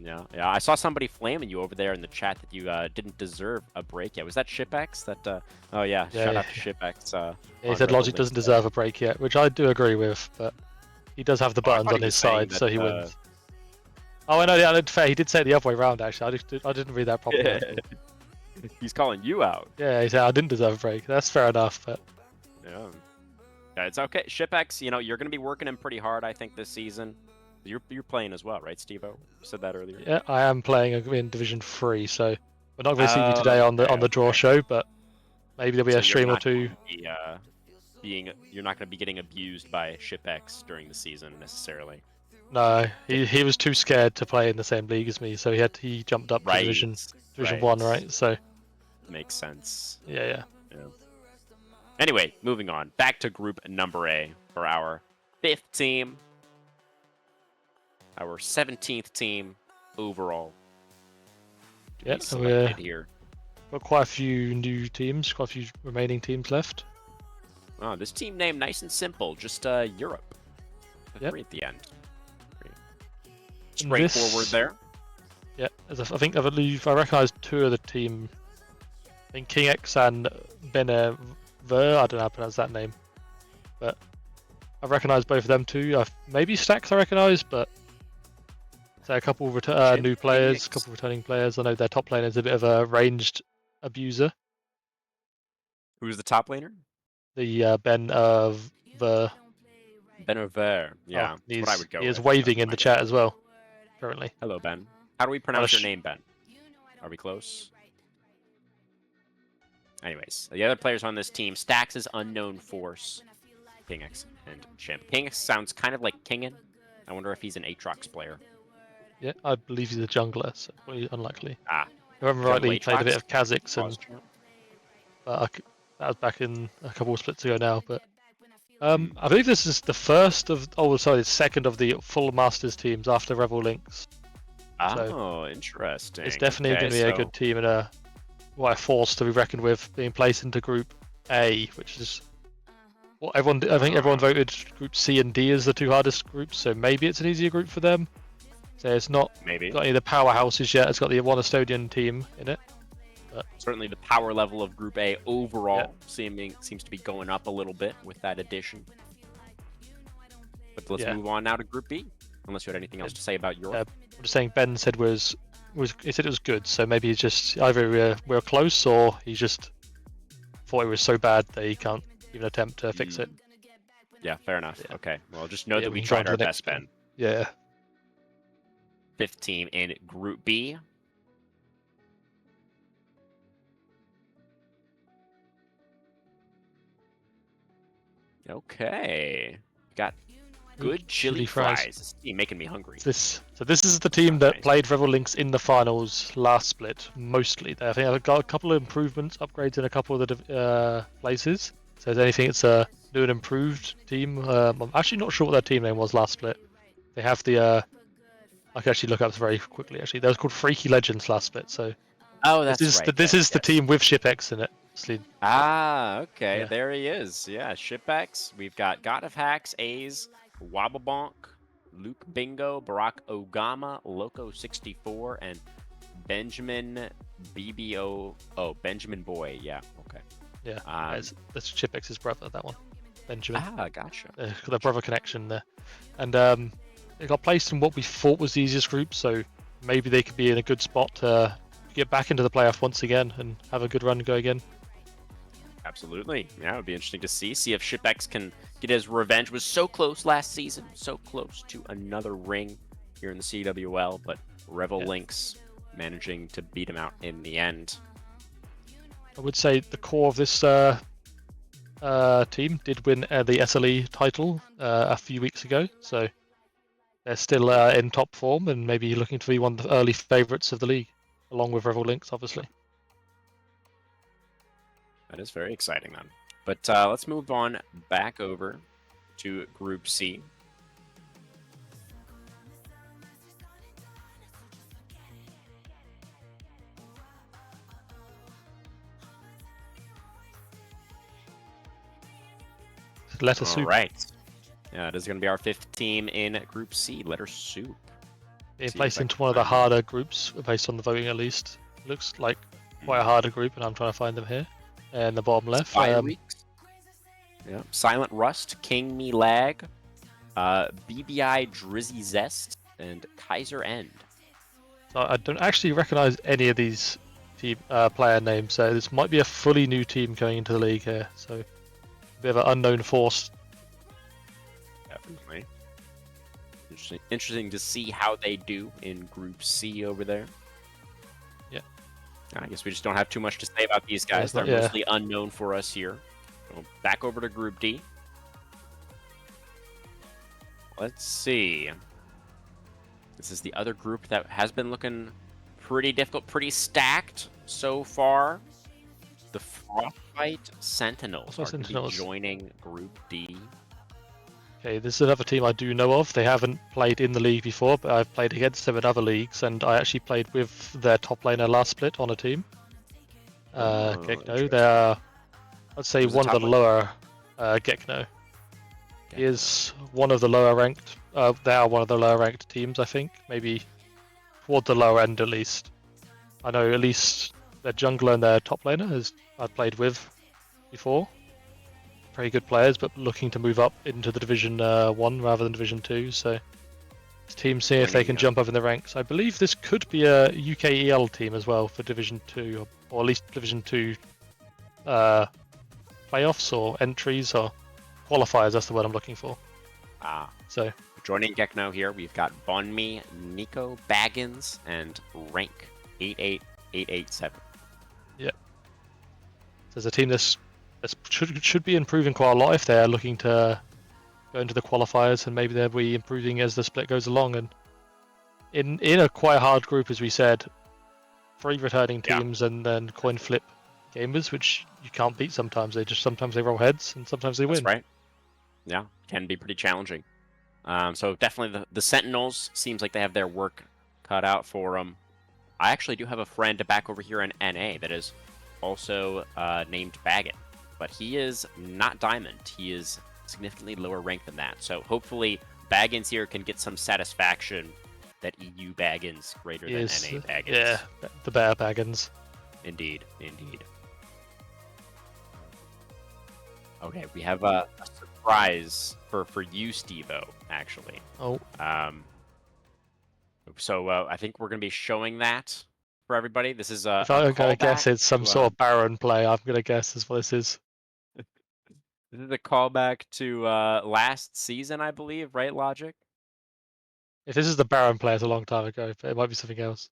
Yeah. I saw somebody flaming you over there in the chat that you didn't deserve a break yet. Was that ShipX? That? Oh yeah, shout out to ShipX. He said Logic doesn't deserve a break yet, which I do agree with, but he does have the Oh, I buttons thought on he was his saying side, that, so he wins. Oh, no, yeah, fair. He did say it the other way around, actually. I didn't read that properly. He's calling you out. Yeah, he said I didn't deserve a break. That's fair enough, but Yeah. Yeah, it's okay. ShipX, you know, you're going to be working him pretty hard, I think, this season. You're playing as well, right, Steve-O? You said that earlier. yeah, I am playing in Division 3, so we're not going to see me Oh, today on the okay. draw show, but maybe there'll be a So you're stream or not two. going to be, you're not going to be getting abused by ShipX during the season necessarily. No, he was too scared to play in the same league as me, so he jumped up to Division 1, right? So makes sense. yeah. Anyway, moving on. Back to group number A for our 5th team. Our 17th team overall. Yeah, selected here. Got quite a few new teams, quite a few remaining teams left. Oh, this team name nice and simple, just Europe. Yep. 3 at the end. Straightforward there. Yeah, I recognise 2 of the team. I think King X and Benever, I don't know how to pronounce that name, but I recognise both of them too. Maybe Stacks I recognise, but so a couple of new players, a couple of returning players. I know their top laner is a bit of a ranged abuser. Who's the top laner? The Ben of the Benever. Yeah, that's what I would go with. He is waving in the chat as well, currently. Hello, Ben. How do we pronounce your name, Ben? Are we close? Anyways, the other players on this team, Stax' Unknown Force, King X, and Chimp. King X sounds kind of like Kingen. I wonder if he's an Aatrox player. Yeah, I believe he's a jungler, so probably unlikely. Ah. If I remember rightly, he played a bit of Kha'Zix, and that was back in a couple of splits ago now. But I believe this is the second of the full Masters teams after Rebel Links. So interesting. It's definitely going to be a good team and a force to be reckoned with, being placed into Group A, which is what everyone. I think everyone voted Group C and D as the 2 hardest groups, so maybe it's an easier group for them. So it's not got any of the powerhouses yet. It's got the one Estonian team in it. But certainly the power level of Group A overall seems to be going up a little bit with that addition. But let's move on now to Group B. Unless you had anything else to say about Europe. I'm just saying Ben said he said it was good, so maybe he's just either we're close or he just thought it was so bad that he can't even attempt to fix it. Yeah, fair enough. Yeah. Okay, well, just know that we tried our best, Ben. Yeah. 5th team in Group B. Okay. Got good chili fries. This team making me hungry. This is the team that played Rebel Links in the finals last split, mostly. I think I've got a couple of improvements, upgrades in a couple of the places. So if anything, it's a new and improved team. I'm actually not sure what their team name was last split. They have the I can actually look up very quickly. Actually, that was called Freaky Legends last split. So this is the team with ShipX in it. Okay. Yeah. There he is. Yeah, ShipX. We've got God of Hacks, A's, Wobblebonk, Luke Bingo, Barack Ogama, Loco 64, and Benjamin BBO. Oh, Benjamin Boy. Yeah. Okay. Yeah, Um, that's Chipex's brother. That one, Benjamin. Gotcha. The brother connection there, and they got placed in what we thought was the easiest group. So maybe they could be in a good spot to get back into the playoff once again and have a good run go again. Absolutely. Yeah, it would be interesting to see if Shipex can get his revenge. Was so close last season, so close to another ring here in the CWL, but Revel Lynx managing to beat him out in the end. I would say the core of this team did win the SLE title a few weeks ago, so they're still in top form and maybe looking to be one of the early favourites of the league, along with Revel Lynx, obviously. That is very exciting then. But let's move on back over to Group C. Letter Soup. All right. Yeah, it is going to be our fifth team in Group C, Letter Soup. Being placed into one of the harder groups, based on the voting at least. Looks like quite a harder group, and I'm trying to find them here. In the bottom left. Weeks. Yeah. Silent Rust, King Me Lag, BBI Drizzy Zest, and Kaiser End. So I don't actually recognize any of these team player names, so this might be a fully new team coming into the league here. So a bit of an unknown force. Definitely. Interesting to see how they do in Group C over there. Yeah. I guess we just don't have too much to say about these guys. They're mostly unknown for us here. So back over to Group D. Let's see. This is the other group that has been looking pretty difficult, pretty stacked so far. The Frostbite Sentinels are going to be joining Group D. Okay, this is another team I do know of. They haven't played in the league before, but I've played against them in other leagues, and I actually played with their top laner last split on a team. Gekno, they're, I'd say, one of the lower Gekno. He is one of the lower ranked. They are one of the lower ranked teams, I think. Maybe toward the lower end at least. I know at least their jungler and their top laner has I've played with before. Very good players, but looking to move up into the Division 1 rather than Division 2. So this team see if they can jump up in the ranks. I believe this could be a UKEL team as well for Division 2, or at least Division 2 playoffs or entries or qualifiers. That's the word I'm looking for. So joining Gekno here, we've got Bonmi, Nico, Baggins, and Rank 88887. Yeah. There's a team that should be improving quite a lot if they're looking to go into the qualifiers, and maybe they'll be improving as the split goes along. And in a quite hard group, as we said, 3 returning teams and then coin flip gamers, which you can't beat sometimes. Sometimes they roll heads and sometimes they win. That's right. Yeah, can be pretty challenging. So definitely the Sentinels seems like they have their work cut out for them. I actually do have a friend back over here in NA that is also named Baggett, but he is not Diamond. He is significantly lower ranked than that. So hopefully Baggins here can get some satisfaction that EU Baggins greater than NA Baggins. Yeah, the better Baggins. Indeed, indeed. Okay, we have a surprise for you, Steve-O, actually. Oh. So I think we're going to be showing that for everybody. This is if I'm going to guess it's some sort of Baron play, I'm going to guess is what this is. This is a callback to last season, I believe, right, Logic? If this is the Baron play, it's a long time ago, but it might be something else.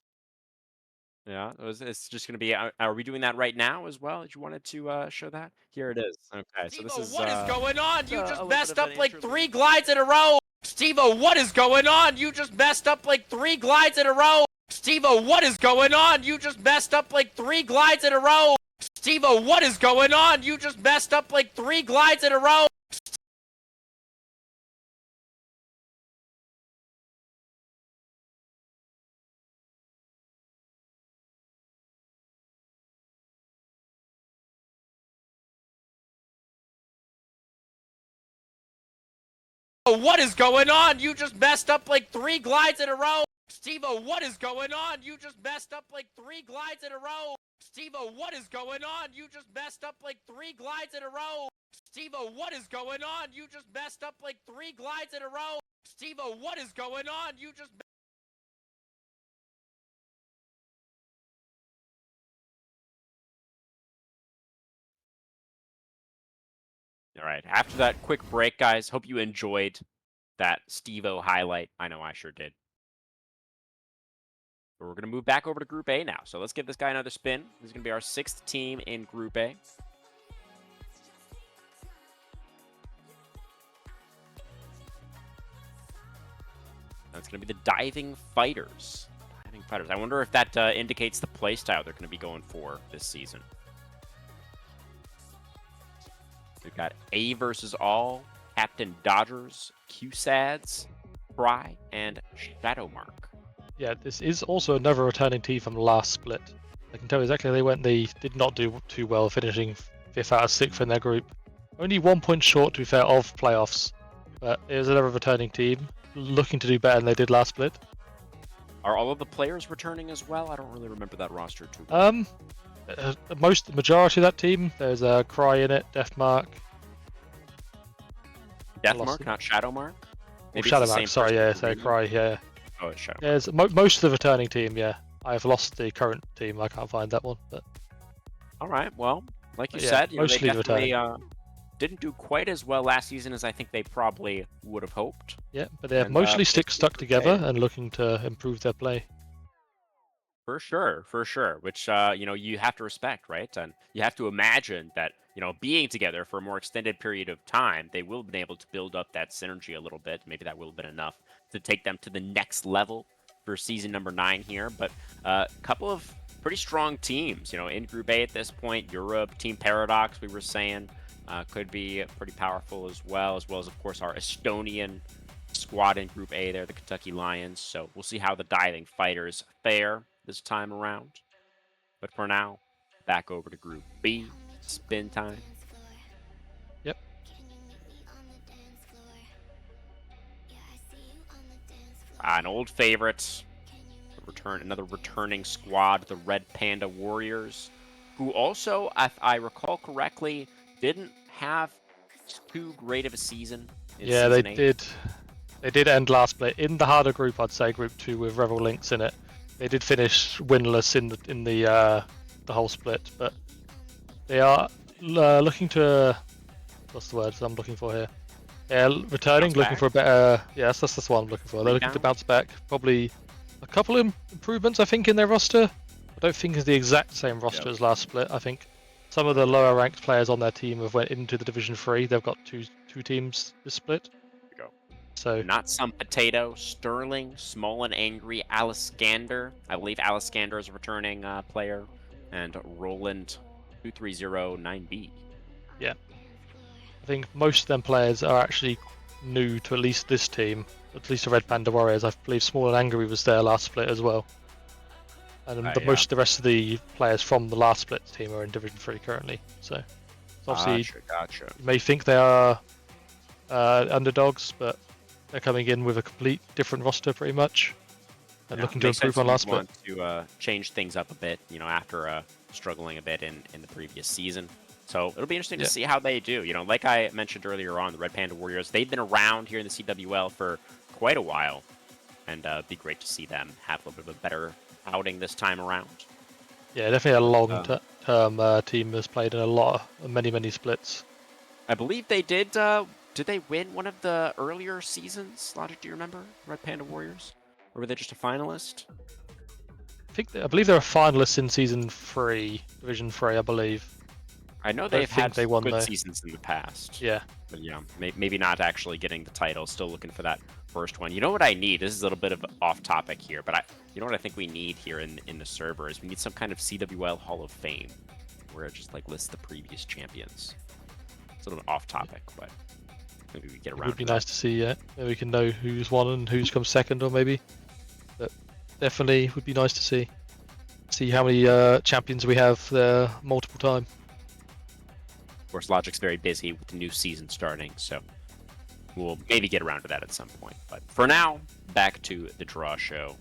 Yeah, it's just going to be. Are we doing that right now as well? Did you wanted to show that? Here it is. Okay, so this is. What is going on? You just messed up like 3 glides in a row. Steve-O, what is going on? You just messed up like 3 glides in a row. Steve-O, what is going on? You just messed up like 3 glides in a row. Steve-O, what is going on? You just messed up like 3 glides in a row. What is going on? You just messed up like 3 glides in a row. Steve-O, what is going on? You just messed up like 3 glides in a row. Steve-O, what is going on? You just messed up like 3 glides in a row. Steve-O, what is going on? You just messed up like 3 glides in a row. Steve-O, what is going on? You just... All right, after that quick break, guys, hope you enjoyed that Steve-O highlight. I know I sure did. But we're going to move back over to Group A now. So let's give this guy another spin. This is going to be our 6th team in Group A. That's going to be the Diving Fighters. Diving Fighters. I wonder if that indicates the playstyle they're going to be going for this season. We've got A versus All, Captain Dodgers, QSads, Fry, and Shadowmark. Yeah, this is also another returning team from the last split. I can tell you exactly they did not do too well, finishing 5th out of 6th in their group. Only 1 point short, to be fair, of playoffs. But it was another returning team, looking to do better than they did last split. Are all of the players returning as well? I don't really remember that roster too well. The majority of that team, there's a Cry in it, Deathmark. Deathmark, not Shadowmark? Maybe Shadowmark, sorry, yeah, so Cry, yeah. Oh, it's Shadowmark. There's most of the returning team, yeah. I've lost the current team, I can't find that one. But all right, well, like you yeah, said, mostly they definitely didn't do quite as well last season as I think they probably would have hoped. Yeah, but they're mostly stuck together and looking to improve their play. For sure. Which you have to respect, right? And you have to imagine that being together for a more extended period of time, they will have been able to build up that synergy a little bit. Maybe that will have been enough to take them to the next level for season number 9 here. But a couple of pretty strong teams, in Group A at this point. Europe, Team Paradox, we were saying, could be pretty powerful as well as, of course, our Estonian squad in Group A there, the Kentucky Lions. So we'll see how the Diving Fighters fare this time around. But for now, back over to Group B. Spin time. Yep. An old favorite. Another returning squad, the Red Panda Warriors, who also, if I recall correctly, didn't have too great of a season. Yeah, they did. They did end last split in the harder group. I'd say Group 2 with Revel Links in it. They did finish winless in the whole split, but they are looking to what's the word I'm looking for here? Yeah, returning, looking for a better. Yes, that's what I'm looking for. They're looking to bounce back. Probably a couple of improvements, I think, in their roster. I don't think it's the exact same roster as last split. I think some of the lower ranked players on their team have went into the Division 3. They've got two teams this split. So not some potato, Sterling, Small and Angry, Aliskander. I believe Aliskander is a returning player, and Roland 2309B. Yeah, I think most of them players are actually new to at least this team, at least the Red Panda Warriors. I believe Small and Angry was there last split as well, and most of the rest of the players from the last split team are in Division 3 currently. So obviously, gotcha. You may think they are underdogs, but they're coming in with a complete different roster, pretty much, and looking to improve on last split. Want to change things up a bit, after struggling a bit in the previous season. So it'll be interesting to see how they do. Like I mentioned earlier on, the Red Panda Warriors, they've been around here in the CWL for quite a while, and it'd be great to see them have a little bit of a better outing this time around. Yeah, definitely a long-term team has played in many splits. I believe they did. Did they win one of the earlier seasons? Logic, do you remember? Red Panda Warriors? Or were they just a finalist? I believe they're a finalist in Season 3, Division 3, I believe. I know they've had good seasons in the past. Yeah. But maybe not actually getting the title. Still looking for that first one. You know what I need? This is a little bit of off topic here, but you know what I think we need here in the server is we need some kind of CWL Hall of Fame where it just lists the previous champions. It's a little off topic, but maybe we get around. It would be nice to see, yeah. Maybe we can know who's won and who's come second, or maybe. But definitely would be nice to see how many champions we have there multiple time. Of course, Logic's very busy with the new season starting, so we'll maybe get around to that at some point. But for now, back to the draw show.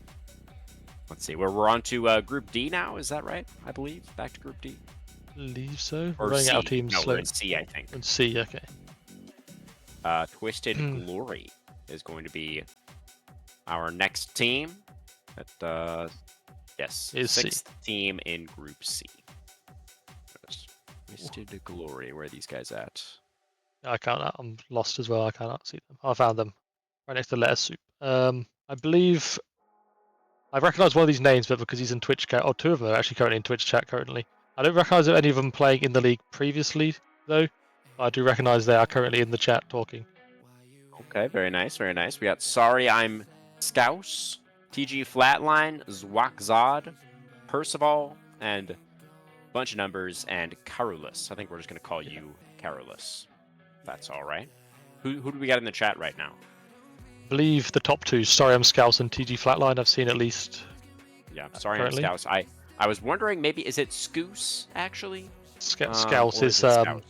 let's see. We're on to Group D now. Is that right? I believe back to Group D. Believe so. Or We're running C. out of teams No, slow. we're in C, I think. And C, okay. Twisted Glory is going to be our next team. Yes, Is C. sixth team in Group C. Twisted Glory. Where are these guys at? I can't. I'm lost as well. I cannot see them. I found them right next to Lettuce Soup. I believe I recognise one of these names, but because he's in Twitch chat, or two of them are actually currently in Twitch chat currently. I don't recognise any of them playing in the league previously, though. I do recognise they are currently in the chat talking. Okay, very nice, very nice. We got Sorry I'm Scouse, TG Flatline, Zwakzod, Percival, and a bunch of numbers, and Carolus. I think we're just going to call you Carolus. That's all right. Who do we got in the chat right now? I believe the top two, Sorry I'm Scouse and TG Flatline, I've seen at least. Yeah, Sorry currently. I'm Scouse. I was wondering, maybe, is it Scouse, actually? Scouse or is Scouse?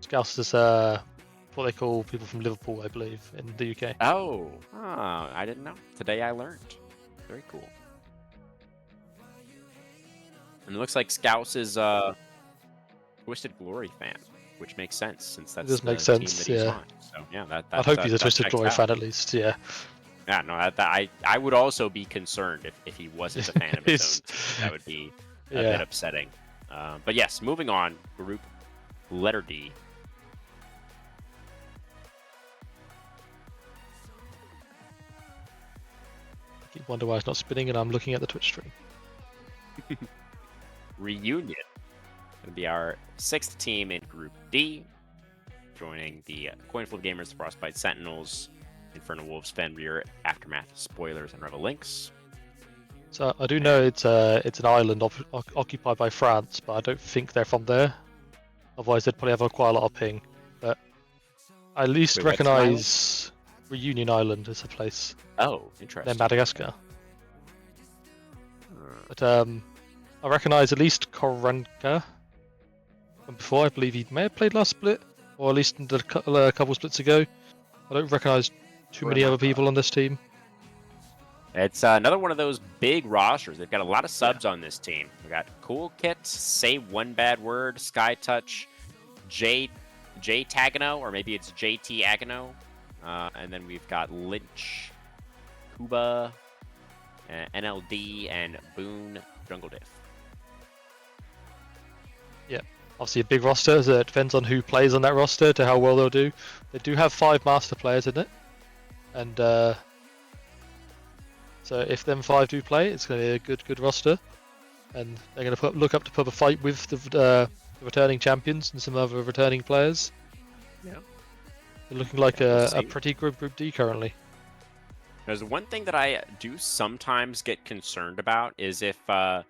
Scouse is what they call people from Liverpool, I believe, in the UK. Oh, I didn't know. Today I learned. Very cool. And it looks like Scouse is a Twisted Glory fan, which makes sense since that's does the make team sense, that he's yeah. on. So yeah, that I'd hope he's a that Twisted checks Glory out. fan at least, yeah. Yeah, no, I would also be concerned if he wasn't a fan of his own team. That would be a bit upsetting. But yes, moving on. Group letter D. I wonder why it's not spinning and I'm looking at the Twitch stream. Reunion. Going to be our sixth team in Group D. Joining the Coinflip Gamers, the Frostbite Sentinels, Inferno Wolves, Fenrir, Aftermath, Spoilers, and Revel Links. So I do know it's an island occupied by France, but I don't think they're from there. Otherwise, they'd probably have quite a lot of ping. But I at least Wait, what's an island? recognise Reunion Island as a place. Oh, interesting. They're Madagascar. But I recognise at least Koranka from before. I believe he may have played last split, or at least a couple splits ago. I don't recognise too many other people on this team. It's another one of those big rosters. They've got a lot of subs on this team. We got Cool Kit, Say One Bad Word, Sky Touch, J Tagano, or maybe it's JT Agano. And then we've got Lynch, Kuba, NLD, and Boone Jungle Diff. Yeah, obviously a big roster. So it depends on who plays on that roster to how well they'll do. They do have 5 master players in it, and so if them 5 do play, it's going to be a good roster, and they're going to look up to put a fight with the returning champions and some other returning players. Yeah, they're looking like a pretty good Group D currently. There's one thing that I do sometimes get concerned about is if, and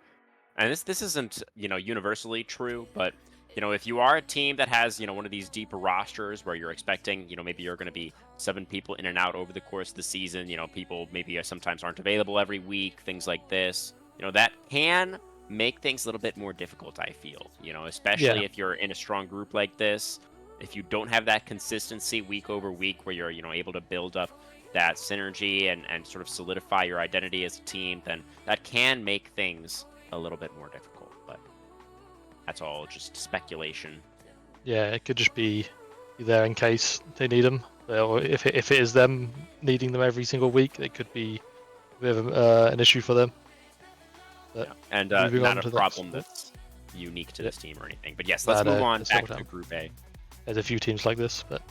this isn't universally true, but if you are a team that has one of these deeper rosters where you're expecting maybe you're going to be 7 people in and out over the course of the season, people maybe sometimes aren't available every week, things like this, that can make things a little bit more difficult, I feel, especially if you're in a strong group like this. If you don't have that consistency week over week where you're able to build up that synergy and sort of solidify your identity as a team, then that can make things a little bit more difficult. But that's all just speculation. Yeah, it could just be there in case they need them, or if it is them needing them every single week, it could be a bit of an issue for them. But and not a problem that's unique to this team or anything. But yes, let's move on back to Group A. There's a few teams like this, but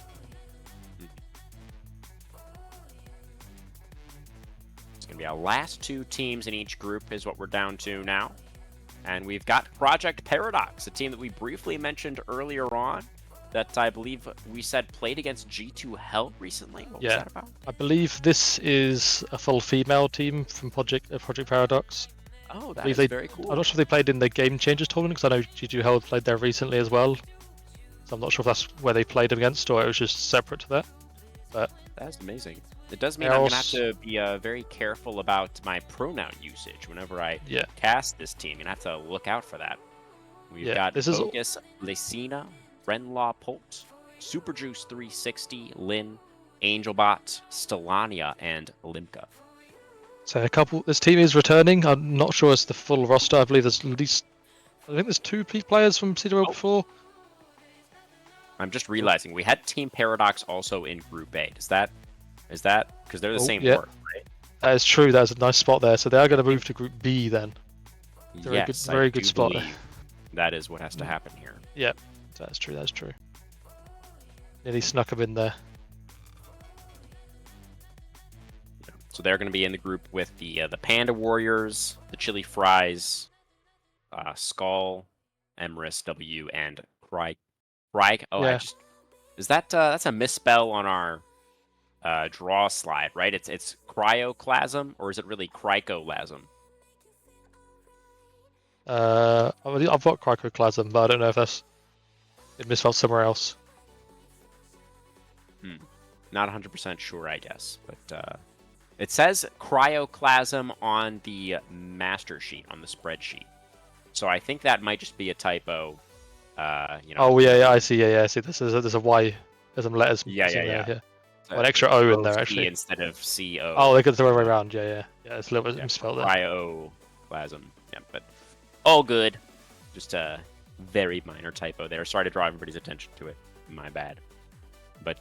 it's going to be our last 2 teams in each group is what we're down to now. And we've got Project Paradox, a team that we briefly mentioned earlier on that I believe we said played against G2 Hell recently. What was that about? I believe this is a full female team from Project Paradox. Oh, that is very cool. I'm not sure if they played in the Game Changers tournament, because I know G2 Hell played there recently as well. So I'm not sure if that's where they played against or it was just separate to that. But that's amazing. It does mean I'm going to have to be very careful about my pronoun usage whenever I cast this team. You're going to have to look out for that. We've got Focus, Lysina, Renlaw Polt, Superjuice 360, Lin, Angelbot, Stellania, and Limka. So this team is returning. I'm not sure it's the full roster. I believe there's at least, I think there's two players from CWL before. I'm just realizing we had Team Paradox also in Group A. Is that because they're the same yeah. org, right? That is true. That's a nice spot there. So they are going to move to Group B then. Yes, very I good do spot. believe that is what has to happen here. Yeah, that's true. That's true. Nearly snuck him in there. So they're going to be in the group with the Panda Warriors, the Chili Fries, Skull, Emrys, W, and Cry. Oh, Yeah. Is that that's a misspell on our draw slide, right? It's cryoclasm, or is it really cryolasm? I've got Cricoclasm, but I don't know if it misspelled somewhere else. Not 100% sure, I guess, but it says cryoclasm on the master sheet, on the spreadsheet. So I think that might just be a typo. Oh yeah, I see. Yeah. See, there's a Y. There's some letters missing Yeah. there. Well, an extra O in there actually. Instead of CO. Oh, they got the other way around. Yeah. It's a little bit misspelled there. Cryoplasm. Yeah, but all good. Just a very minor typo there. Sorry to draw everybody's attention to it. My bad. But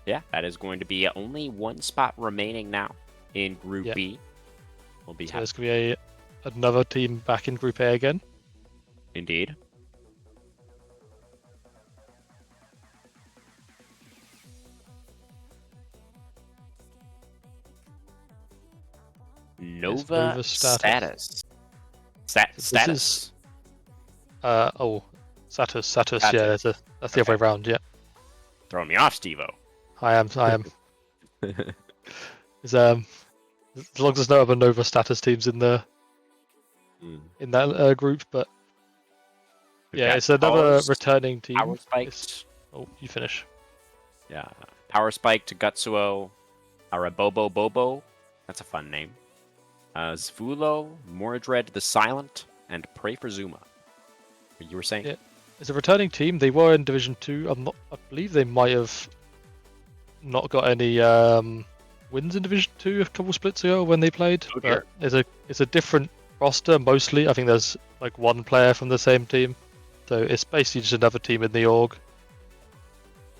yeah, that is going to be only one spot remaining now in Group B. We'll be so there's going to be another team back in Group A again. Indeed. Nova Status. Status. Status. Yeah, that's the other way around. Yeah. Throwing me off, Steve-O. I am. As long as there's no other Nova Status teams in the in that group, but yeah, it's another returning team. Power Spiked. Oh, you finish. Yeah, Power Spike to Gutsuo, Arabobo Bobo. That's a fun name. Zvulo, Mordred the Silent, and Pray for Zuma. You were saying? Yeah, it's a returning team. They were in Division 2. I believe they might have not got any wins in Division 2 a couple splits ago when they played. Okay. But it's a different roster mostly. I think there's like one player from the same team. So it's basically just another team in the org.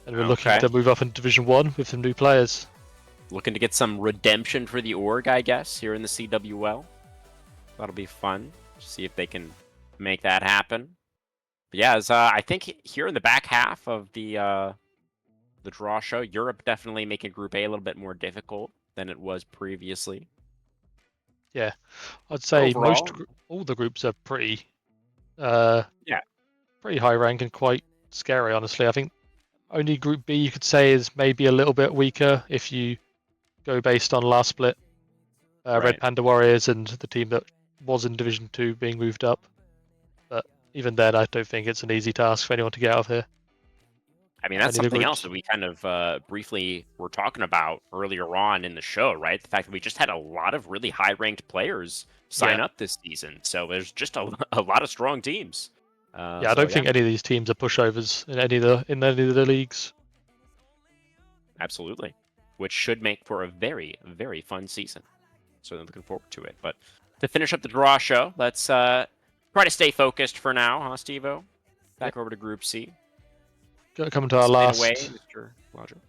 And we're looking to move up in Division 1 with some new players. Looking to get some redemption for the org, I guess, here in the CWL. That'll be fun. See if they can make that happen. But yeah, I think here in the back half of the draw show, Europe definitely making Group A a little bit more difficult than it was previously. Yeah, I'd say overall, all the groups are pretty pretty high rank and quite scary, honestly. I think only Group B you could say is maybe a little bit weaker if you go based on last split. Red Panda Warriors and the team that was in Division 2 being moved up. But even then, I don't think it's an easy task for anyone to get out of here. I mean, that's something else that we kind of briefly were talking about earlier on in the show, right? The fact that we just had a lot of really high-ranked players sign up this season. So there's just a lot of strong teams. I don't think any of these teams are pushovers in any of the leagues. Absolutely. Which should make for a very, very fun season. So I'm looking forward to it. But to finish up the draw show, let's try to stay focused for now, huh, Steve-O? Back over to Group C. Coming to our last Mr.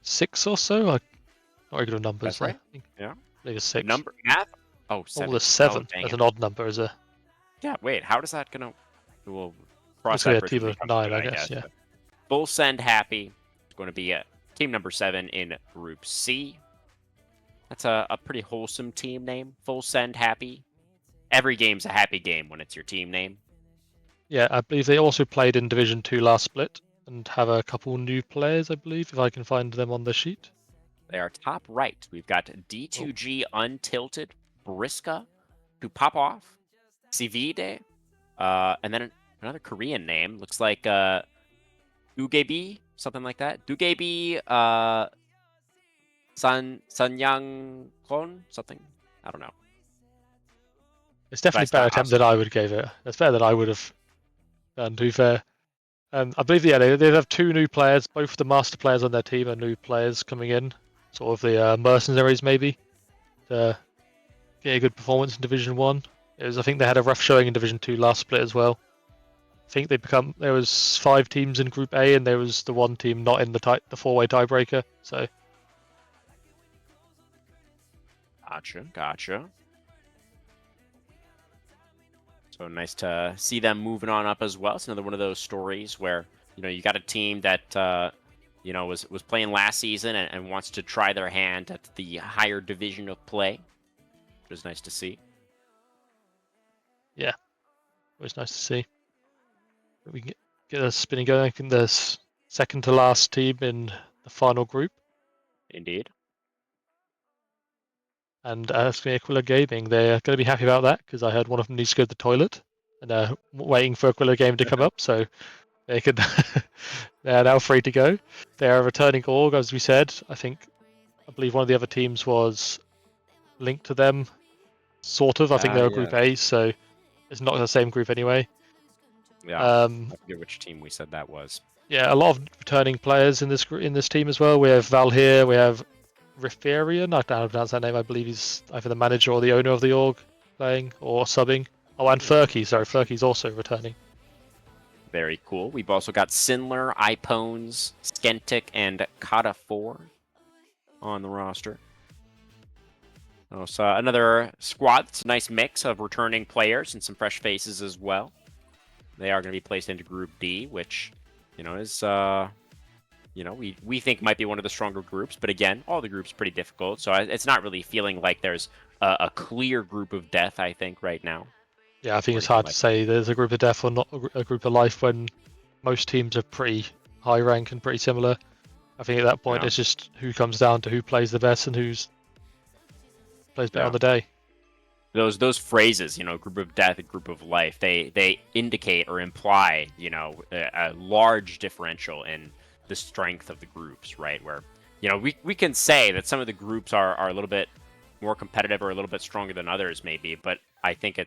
6 or so. Not very good numbers. That's right. Yeah. I think it's 6. Number math? Oh, 7. Oh, there's 7. Oh, That's an odd number, is it? Yeah, wait. How does that gonna... We'll cross that team of 9, I guess. Yeah. Full Send Happy is going to be team number 7 in Group C. That's a pretty wholesome team name. Full Send Happy. Every game's a happy game when it's your team name. Yeah, I believe they also played in Division 2 last split and have a couple new players, I believe, if I can find them on the sheet. They are top right. We've got D2G Untilted, Briska, to pop off, Sivide, and then another Korean name. Looks like Dugebi, something like that. Dugebi Sanyang Kon, something. I don't know. It's definitely a better attempt than I would give it. It's better than I would have done, to be fair. I believe, they have 2 new players. Both of the master players on their team are new players coming in. Sort of the mercenaries, maybe. To get a good performance in Division 1. I think they had a rough showing in Division 2 last split as well. I think there was 5 teams in Group A, and there was the one team not in the 4-way tiebreaker. So Gotcha. So nice to see them moving on up as well. It's another one of those stories where, you got a team that, was playing last season and wants to try their hand at the higher division of play, which was nice to see. yeah, it was nice to see. We can get us spinning going. I think there's second to last team in the final group. Indeed. And it's going to be Aquila Gaming. They're going to be happy about that because I heard one of them needs to go to the toilet and they're waiting for Aquila Gaming to come up. So they could they're now free to go. They're a returning org, as we said. I believe one of the other teams was linked to them, sort of. I think they're a Group A, so it's not the same group anyway. Yeah, I forget which team we said that was. Yeah, a lot of returning players in this team as well. We have Val here. We have Riferian. I don't know how to pronounce that name. I believe he's either the manager or the owner of the org playing or subbing. Oh, and Furky. Sorry, Furky's also returning. Very cool. We've also got Sinler, iPones, Skentic, and Kata4 on the roster. So another squad. It's a nice mix of returning players and some fresh faces as well. They are going to be placed into Group D, which, is, we think might be one of the stronger groups. But again, all the groups pretty difficult. So it's not really feeling like there's a clear group of death, I think, right now. Yeah, I think it's hard to say there's a group of death or not a group of life when most teams are pretty high rank and pretty similar. I think at that point it's just who comes down to who plays the best and who plays better on the day. Those phrases, group of death, a group of life, they indicate or imply, a large differential in the strength of the groups, right? Where, we can say that some of the groups are a little bit more competitive or a little bit stronger than others, maybe, but I think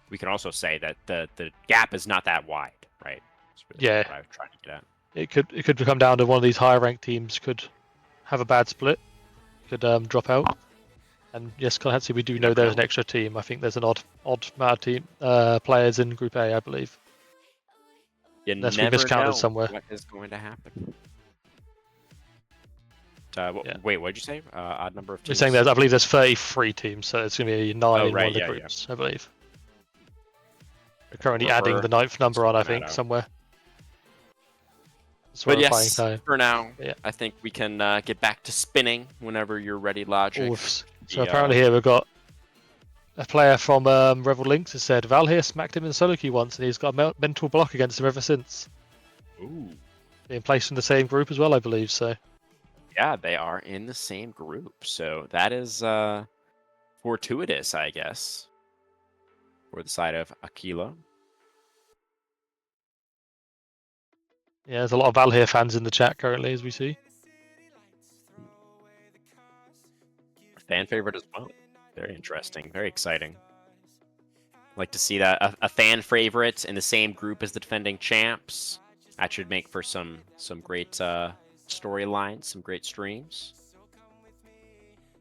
we can also say that the gap is not that wide, right? That's really what I was trying to get at. It could come down to one of these higher ranked teams could have a bad split, could drop out. And yes, Kalhansi, we do know there's an extra team. I think there's an odd amount of team players in Group A, I believe. Unless we miscounted somewhere. What is going to happen? Wait, what did you say? Odd number of teams? You're saying I believe there's 33 teams, so it's going to be 9 in one of the groups, I believe. We're currently adding the 9th number on, I think, somewhere. But yes, for now, I think we can get back to spinning whenever you're ready, Logic. So apparently here we've got a player from Revel Links who said Val here smacked him in solo queue once and he's got a mental block against him ever since. Ooh. Being placed in the same group as well, I believe, so. Yeah, they are in the same group, so that is fortuitous, I guess, for the side of Aquila. Yeah, there's a lot of Val here fans in the chat currently, as we see. Fan favorite as well. Very interesting. Very exciting. Like to see that a fan favorite in the same group as the defending champs. That should make for some great storylines, some great streams.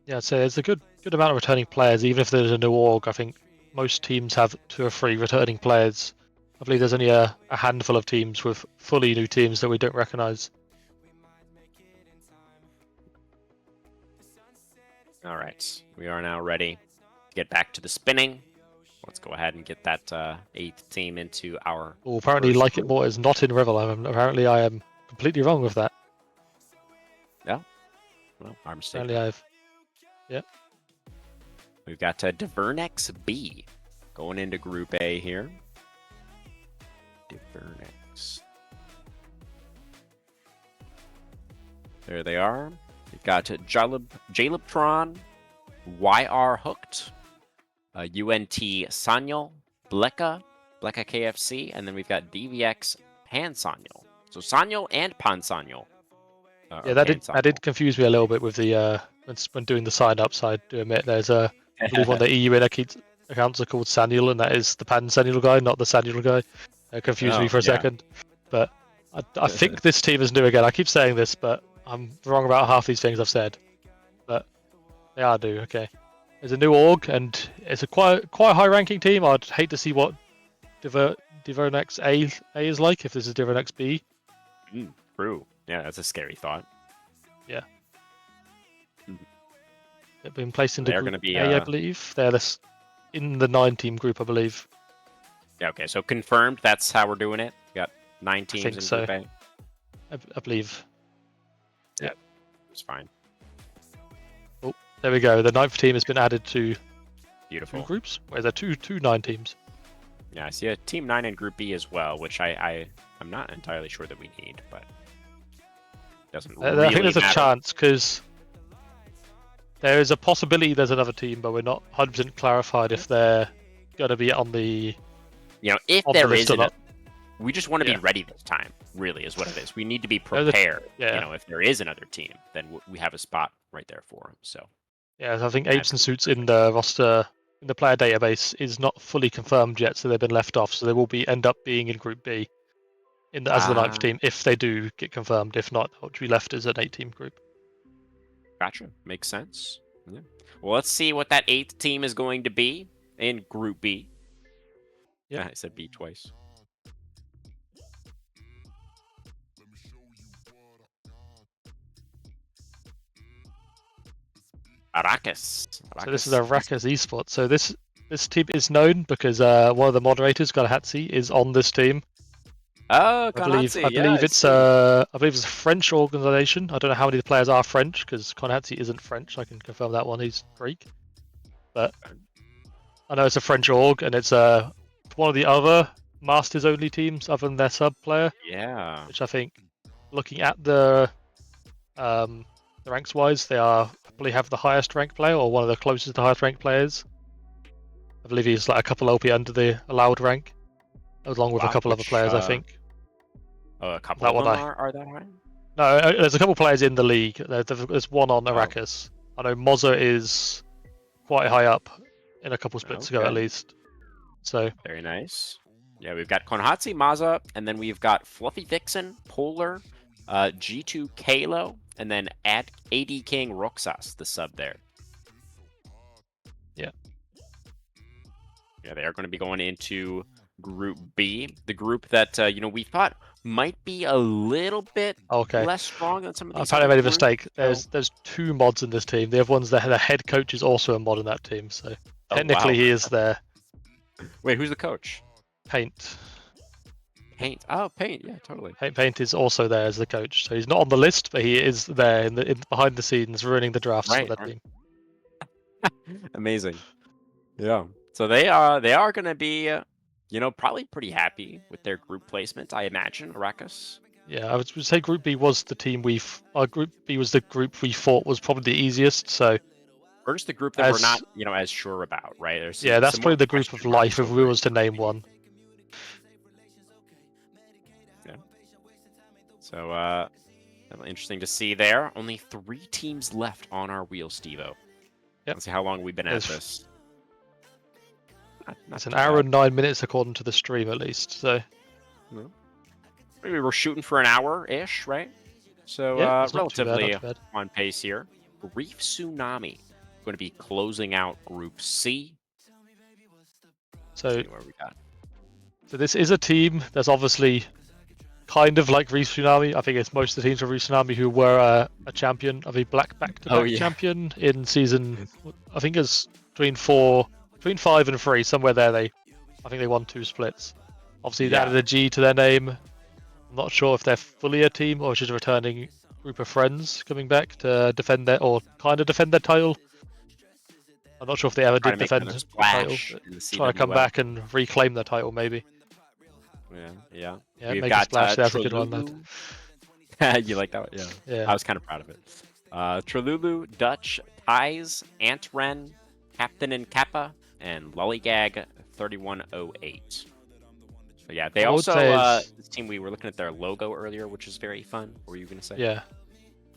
Yeah, I'd say there's a good amount of returning players, even if there's a new org. I think most teams have 2 or 3 returning players. I believe there's only a handful of teams with fully new teams that we don't recognize. All right, we are now ready to get back to the spinning. Let's go ahead and get that 8th team into our. Oh, apparently, Like It More is not in Revel. Apparently, I am completely wrong with that. Yeah. Well, our mistake. Apparently, I've. Yep. We've got Divernex B going into Group A here. Divernex. There they are. We've got Jalebtron, YR Hooked, UNT Sanyal, Bleka KFC, and then we've got DVX Pan Sanyal. So Sanyal and Pan Sanyal. Yeah, that did confuse me a little bit with the when doing the sign ups. I do admit there's I believe one of the EU accounts are called Sanyal, and that is the Pan Sanyal guy, not the Sanyal guy. It confused me for a second, but I think this team is new again. I keep saying this, but I'm wrong about half these things I've said. But they are new, okay. there's a new org, and it's a quite high ranking team. I'd hate to see what Divonex A is like if this is Divonex B. True. Yeah, that's a scary thought. Yeah. They've been placed into They're Group gonna be, A, I believe. They're in the 9-team group, I believe. Yeah, okay, so confirmed that's how we're doing it. We got 9 teams think in so. Group A. I believe. Yeah, it's fine. Oh, there we go. The 9th team has been added to 2 Beautiful. groups. Where there are two 9 teams. Yeah, I see a Team 9 in Group B as well, which I'm not entirely sure that we need, but doesn't really I think there's a matter. chance because there is a possibility there's another team, but we're not 100% clarified if they're going to be on the If on the there list is, or not. we just want to be Yeah. ready this time, really, is what it is. We need to be There's a- prepared. yeah. If there is another team, then we have a spot right there for them, so. Yeah, I think That's Apes and Suits in the roster, in the player database, is not fully confirmed yet, so they've been left off. So they will end up being in Group B as the 9th team if they do get confirmed. If not, they'll be left as an 8-team group. Gotcha. Makes sense. Yeah. Well, let's see what that 8th team is going to be in Group B. Yeah. I said B twice. Arrakis. So this is Arrakis Esports. So this team is known because one of the moderators, Galahatzi, is on this team. Oh, I believe it's I believe it's a French organization. I don't know how many of the players are French because Konhatsi isn't French. I can confirm that one. He's Greek, but I know it's a French org, and it's one of the other Masters only teams other than their sub player. Yeah. Which I think, looking at the ranks wise, they probably have the highest ranked player or one of the closest to highest ranked players. I believe he's like a couple OP under the allowed rank, along with a couple other players. I think. A couple That of one them are that high? No, there's a couple players in the league. There's one on Arrakis. I know Mozza is quite high up in a couple splits ago at least. So Very nice. Yeah, we've got Konhatsi, Maza, and then we've got Fluffy Vixen, Polar, G2 Kalo, and then AD King Roxas, the sub there. Yeah. Yeah, they are going to be going into Group B, the group that we thought might be a little bit less strong than some of these. Apparently I made a mistake. There's 2 mods in this team. The other one's the head coach is also a mod in that team, so technically he is there. Wait, who's the coach? Paint. Paint. Oh, Paint. Yeah, totally. Paint is also there as the coach, so he's not on the list, but he is there in behind the scenes running the drafts for that team. Amazing. Yeah. So they are going to be, probably pretty happy with their group placement, I imagine, Arrakis. Yeah, I would say Group B was the team Group B was the group we thought was probably the easiest. So we're just the group that we're not, as sure about, right? That's probably the group of life if we was to name one. Yeah. So interesting to see there. Only 3 teams left on our wheel, Steve-O. Yep. Let's see how long we've been at this. It's an hour and 9 minutes according to the stream, at least. So maybe we're shooting for an hour-ish, right? So relatively on pace here. Reef Tsunami going to be closing out Group C. So where we got. So this is a team that's obviously kind of like Reef Tsunami. I think it's most of the teams of Reef Tsunami who were a champion of a black back-to-back champion in season. I think it's between 5 and 3, somewhere there. I think they won 2 splits. Obviously, they added a G to their name. I'm not sure if they're fully a team or just a returning group of friends coming back to defend their title. I'm not sure if they ever did defend the title. Trying to come back and reclaim the title, maybe. Yeah. We've got Splash. That's a good one. You like that one? Yeah. I was kind of proud of it. Trelulu, Dutch, Ties, Antren, Captain and Kappa, and Lollygag 3108. So yeah, they also this team, we were looking at their logo earlier, which is very fun. What were you gonna say? Yeah,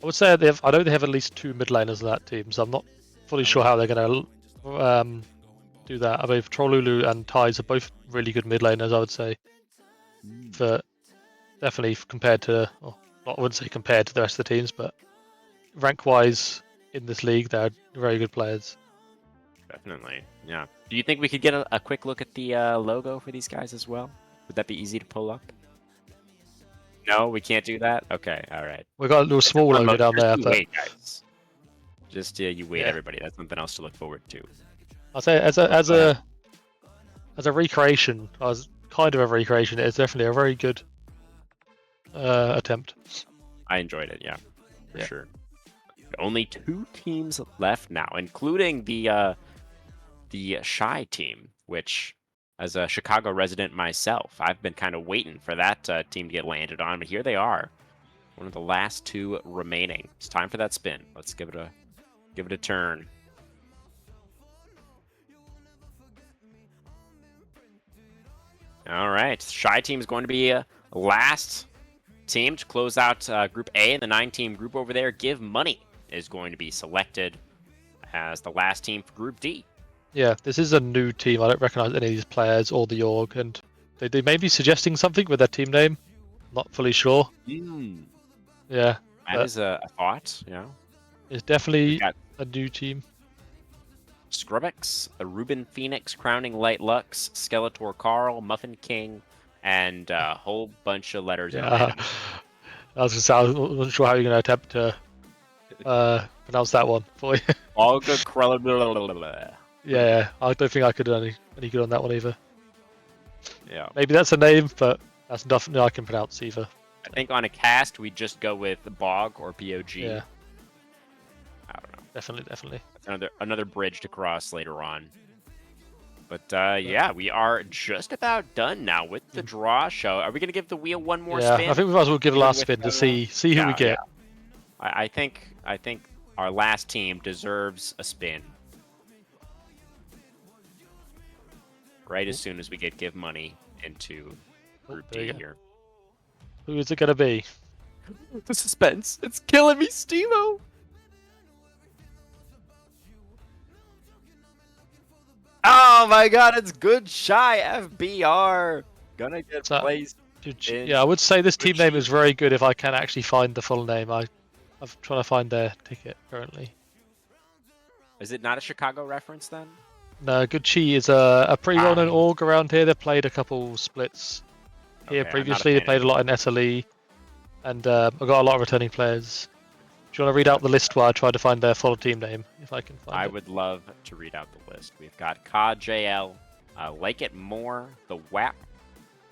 I would say I know they have at least 2 mid laners in that team, so I'm not fully sure how they're gonna do that. I believe Trolulu and Ties are both really good mid laners, I would say. But definitely compared to, I wouldn't say compared to the rest of the teams, but rank wise in this league, they're very good players. Definitely. Yeah. Do you think we could get a quick look at the logo for these guys as well? Would that be easy to pull up? No, we can't do that? Okay, all right. We got a little small logo down there, You but wait, guys. Just you wait, Yeah. everybody. That's something else to look forward to. I'll say as a recreation, as kind of a recreation, it's definitely a very good attempt. I enjoyed it, yeah, for Yeah. sure. Only 2 teams left now, including the Shy team, which, as a Chicago resident myself, I've been kind of waiting for that team to get landed on, but here they are, one of the last 2 remaining. It's time for that spin. Let's give it a turn. All right, Shy team is going to be last team to close out Group A, and the 9-team group over there, Give Money, is going to be selected as the last team for Group D. Yeah, this is a new team. I don't recognize any of these players or the org, and they may be suggesting something with their team name. Not fully sure. Yeah, That is a thought, yeah. it's definitely We've got a new team. Scrubix, a Ruben Phoenix, Crowning Light Lux, Skeletor Carl, Muffin King, and a whole bunch of letters. in Yeah, random. I was gonna say I wasn't sure how you're gonna attempt to pronounce that one for you. Olga Krell. Yeah, I don't think I could do any good on that one either. Yeah. Maybe that's a name, but that's nothing I can pronounce either. I think on a cast, we just go with Bog or BOG. Yeah, I don't know. definitely. That's another bridge to cross later on. But yeah, we are just about done now with the draw show. Are we going to give the wheel one more Yeah, spin? I think we might as well give a last With, spin to see who we yeah, get. I think our last team deserves a spin. Right as soon as we get Give Money into Group there you D go. here. Who is it gonna be? The suspense. It's killing me, Steve-O. Oh my god, it's Good Shy FBR. Gonna get So- placed. Yeah, I would say this team name Gucci. is very good if I can actually find the full name. I'm trying to find their ticket currently. Is it not a Chicago reference then? No, Gucci is a pretty well-known Ah. org around here. They've played a couple splits Okay, here I'm not a previously. They fan played of a lot in SLE, and I've got a lot of returning players. Do you want to read out the list while I try to find their full team name, if I can find I it? would love to read out the list. We've got CWL, Like It More, The WAP,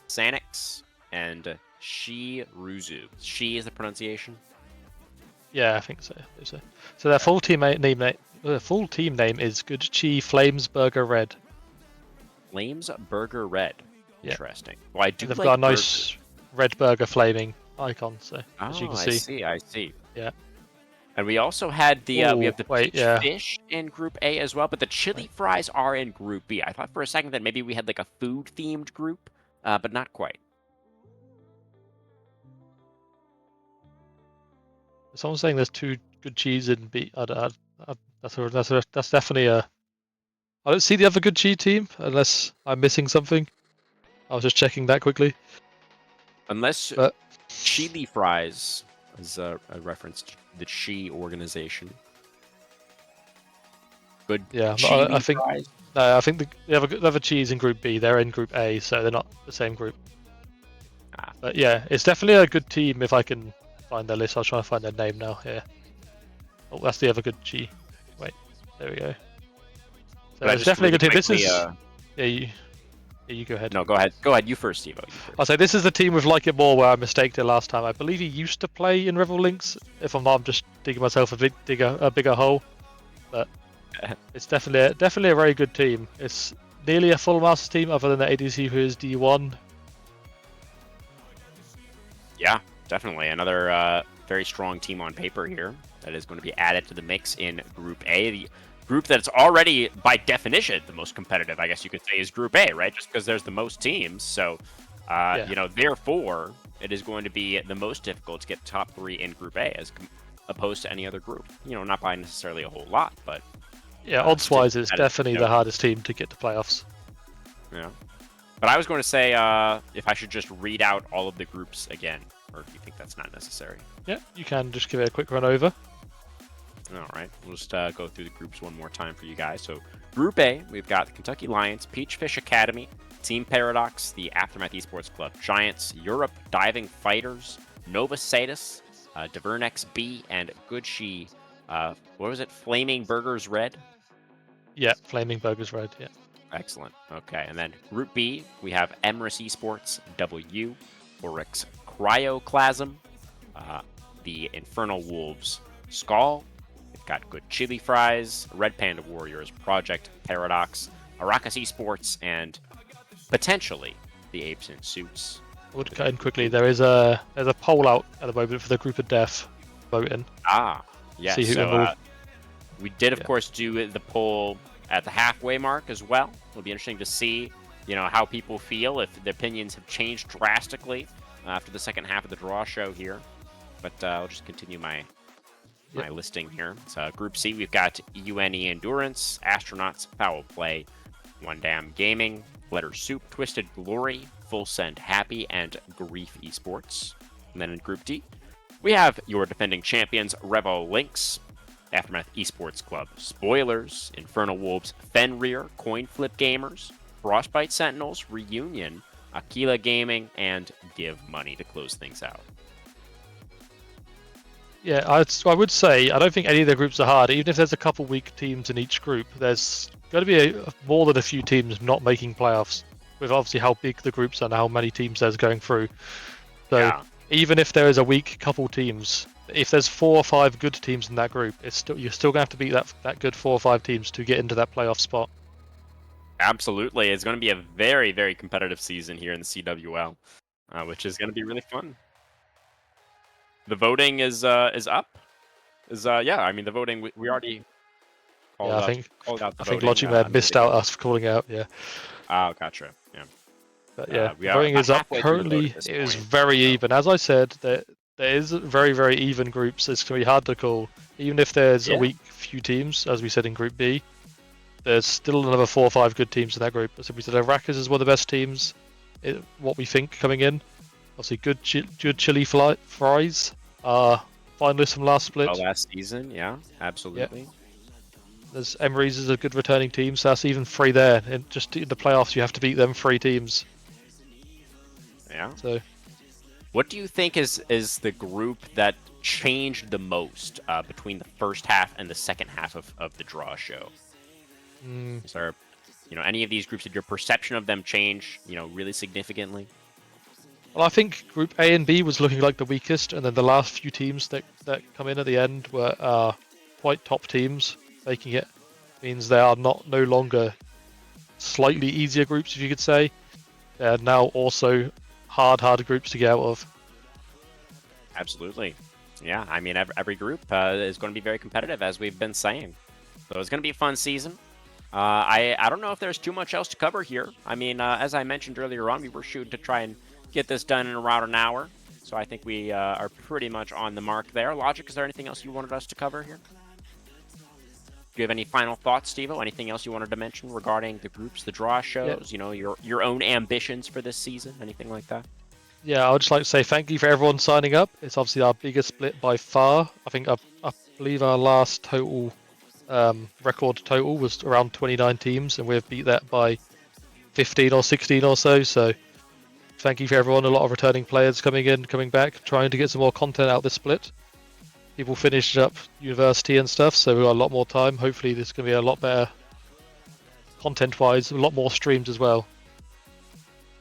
Sanix, and Ruzu. She is the pronunciation? Yeah, I think so. So their full team name is Gucci Flamesburger Red. Flames Burger Red. Yeah. Interesting. Well, I do And they've like got a nice red burger flaming icon. So as you can see, I see. Yeah. And we also had we Ooh, have the wait, peach yeah. fish in Group A as well, but the chili fries are in Group B. I thought for a second that maybe we had like a food-themed group, but not quite. someone's saying there's 2 good cheese in B. That's definitely a. I don't see the other good cheese team unless I'm missing something. I was just checking that quickly. Unless But chili fries is a reference to the Chi organization. Good yeah, but chili I think fries. no, I think the other cheese in Group B. They're in Group A, so they're not the same group. Ah. But yeah, it's definitely a good team if I can find their list. I was trying to find their name now. Here. Oh, that's the other good G. Wait, there we go. So But it's just definitely a really good team. This quickly, is you go ahead. No, go ahead. Go ahead. You first, Steve. I'll say this is the team with Like It More where I mistaked it last time. I believe he used to play in Revel Links. If I'm not, I'm just digging myself a bigger hole. But it's definitely a very good team. It's nearly a full Masters team other than the ADC who is D1. Yeah, definitely. Another very strong team on paper here that is going to be added to the mix in Group A. The group that's already, by definition, the most competitive, I guess you could say, is Group A, right? Just because there's the most teams. So, therefore, it is going to be the most difficult to get top 3 in Group A as opposed to any other group. Not by necessarily a whole lot, but... Yeah, odds-wise, it's competitive, definitely the hardest team to get to playoffs. Yeah. But I was going to say if I should just read out all of the groups again, or do you think that's not necessary? Yeah, you can just give it a quick run over. All right, we'll just go through the groups one more time for you guys. So Group A, we've got the Kentucky Lions, Peachfish Academy, Team Paradox, the Aftermath Esports Club, Giants, Europe Diving Fighters, Nova Satis, Divernex B, and Goodshi. What was it? Flaming Burgers Red? Yeah, Flaming Burgers Red, yeah. Excellent. Okay, and then Group B, we have Emrys Esports, W, Oryx Cryoclasm, the Infernal Wolves Skull. We've got Good Chili Fries, Red Panda Warriors, Project Paradox, Arrakis Esports, and potentially the Apes in Suits. I would cut in quickly. There's a poll out at the moment for the Group of Death voting. Yes. See who So we did, of course, do the poll at the halfway mark as well. It'll be interesting to see, how people feel, if the opinions have changed drastically after the second half of the draw show here. But I'll just continue my listing here. So Group C, we've got UNE Endurance, Astronauts, Foul Play, One Damn Gaming, Letter Soup, Twisted Glory, Full Send Happy, and Grief Esports. And then in Group D, we have your defending champions, Revo Lynx, Aftermath Esports Club, Spoilers, Infernal Wolves, Fenrir, Coin Flip Gamers, Frostbite Sentinels, Reunion, Aquila Gaming, and Give Money to close things out. Yeah, I would say I don't think any of the groups are hard. Even if there's a couple weak teams in each group, there's going to be more than a few teams not making playoffs, with obviously how big the groups are and how many teams there's going through. So even if there is a weak couple teams, if there's 4 or 5 good teams in that group, you're still going to have to beat that good 4 or 5 teams to get into that playoff spot. Absolutely. It's going to be a very, very competitive season here in the CWL, which is going to be really fun. The voting is up. The voting we already called out. I think Logi Mad missed out us calling out. Yeah. Oh, gotcha. Yeah. But yeah, voting is up currently. It is very even. As I said, there is very, very even groups. It's going to be hard to call. Even if there's a weak few teams, as we said in Group B, there's still another 4 or 5 good teams in that group. So we said Arrakis is one of the best teams. What we think coming in. Obviously, good chili fries are finalists from last split. Last season, yeah, absolutely. Yeah. There's Emrys is a good returning team, so that's even 3 there. And just in the playoffs, you have to beat them 3 teams. Yeah. So, what do you think is the group that changed the most between the first half and the second half of the draw show? Is there, any of these groups, did your perception of them change, really significantly? Well, I think Group A and B was looking like the weakest, and then the last few teams that come in at the end were quite top teams. Making it means they are no longer slightly easier groups, if you could say. They are now also hard groups to get out of. Absolutely. Yeah, I mean, every group is going to be very competitive, as we've been saying. So it's going to be a fun season. I don't know if there's too much else to cover here. I mean, as I mentioned earlier on, we were shooting to try and get this done in around an hour. So I think we are pretty much on the mark there. Logic, is there anything else you wanted us to cover here? Do you have any final thoughts, Steve-O? Anything else you wanted to mention regarding the groups, the draw shows, your own ambitions for this season, anything like that? Yeah, I would just like to say thank you for everyone signing up. It's obviously our biggest split by far. I believe our last total record total was around 29 teams, and we've beat that by 15 or 16 or so. So thank you for everyone. A lot of returning players coming back, trying to get some more content out this split. People finished up university and stuff, so we've got a lot more time. Hopefully this is going to be a lot better content-wise, a lot more streams as well.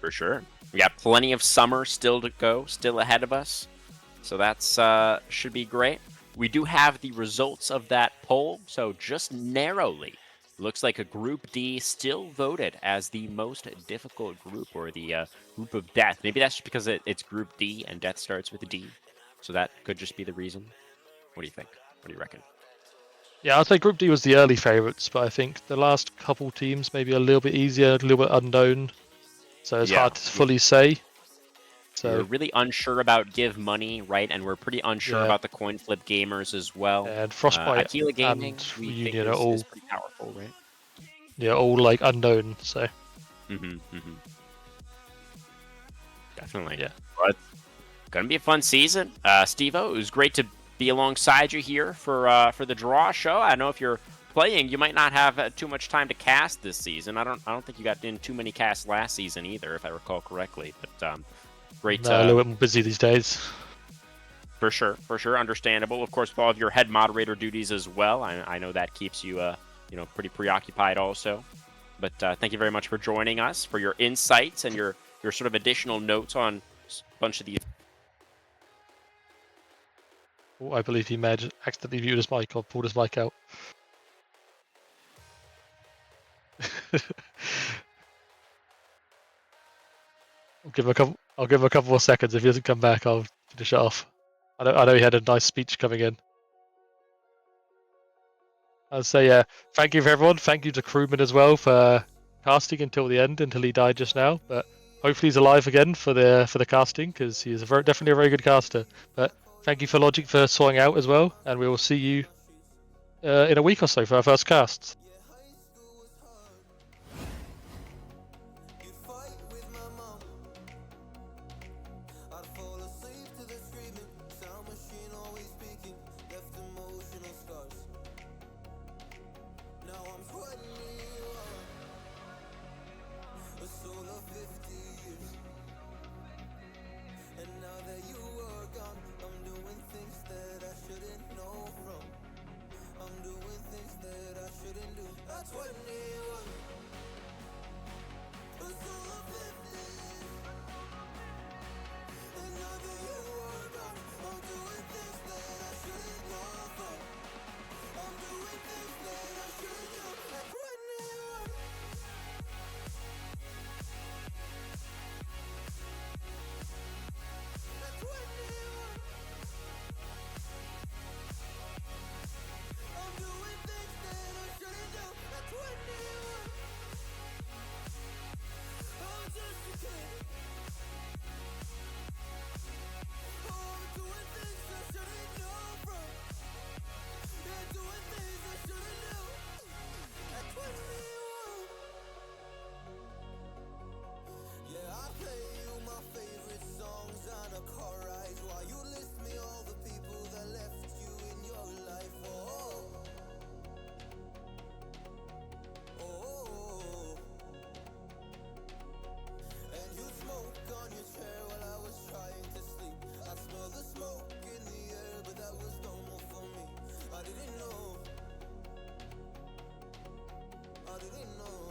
For sure. We got plenty of summer still to go, still ahead of us. So that's should be great. We do have the results of that poll, so just narrowly. Looks like a Group D still voted as the most difficult group, or the group of death. Maybe that's just because it's Group D and death starts with a D. So that could just be the reason. What do you think? What do you reckon? Yeah, I'd say Group D was the early favourites, but I think the last couple teams maybe a little bit easier, a little bit unknown. So it's hard to fully say. So we're really unsure about Give Money, right? And we're pretty unsure about the Coin Flip Gamers as well. And Frostbite Aquila Gaming, and we Reunion think are all is pretty powerful, right? Yeah, all like unknown. So definitely. Yeah. But gonna be a fun season. Steve-O, it was great to be alongside you here for the draw show. I don't know if you're playing, you might not have too much time to cast this season. I don't think you got in too many casts last season either, if I recall correctly. But great. No, a little bit more busy these days. For sure, understandable. Of course, with all of your head moderator duties as well. I know that keeps you, pretty preoccupied also. But thank you very much for joining us, for your insights and your sort of additional notes on a bunch of these. Oh, I believe he may have accidentally muted his mic or pulled his mic out. I'll give him a couple more seconds. If he doesn't come back, I'll finish it off. I know he had a nice speech coming in. I'll say thank you for everyone. Thank you to Crewman as well for casting until the end, until he died just now. But hopefully he's alive again for the casting, because he is definitely a very good caster. But thank you for Logic for sorting out as well, and we will see you in a week or so for our first cast. I didn't know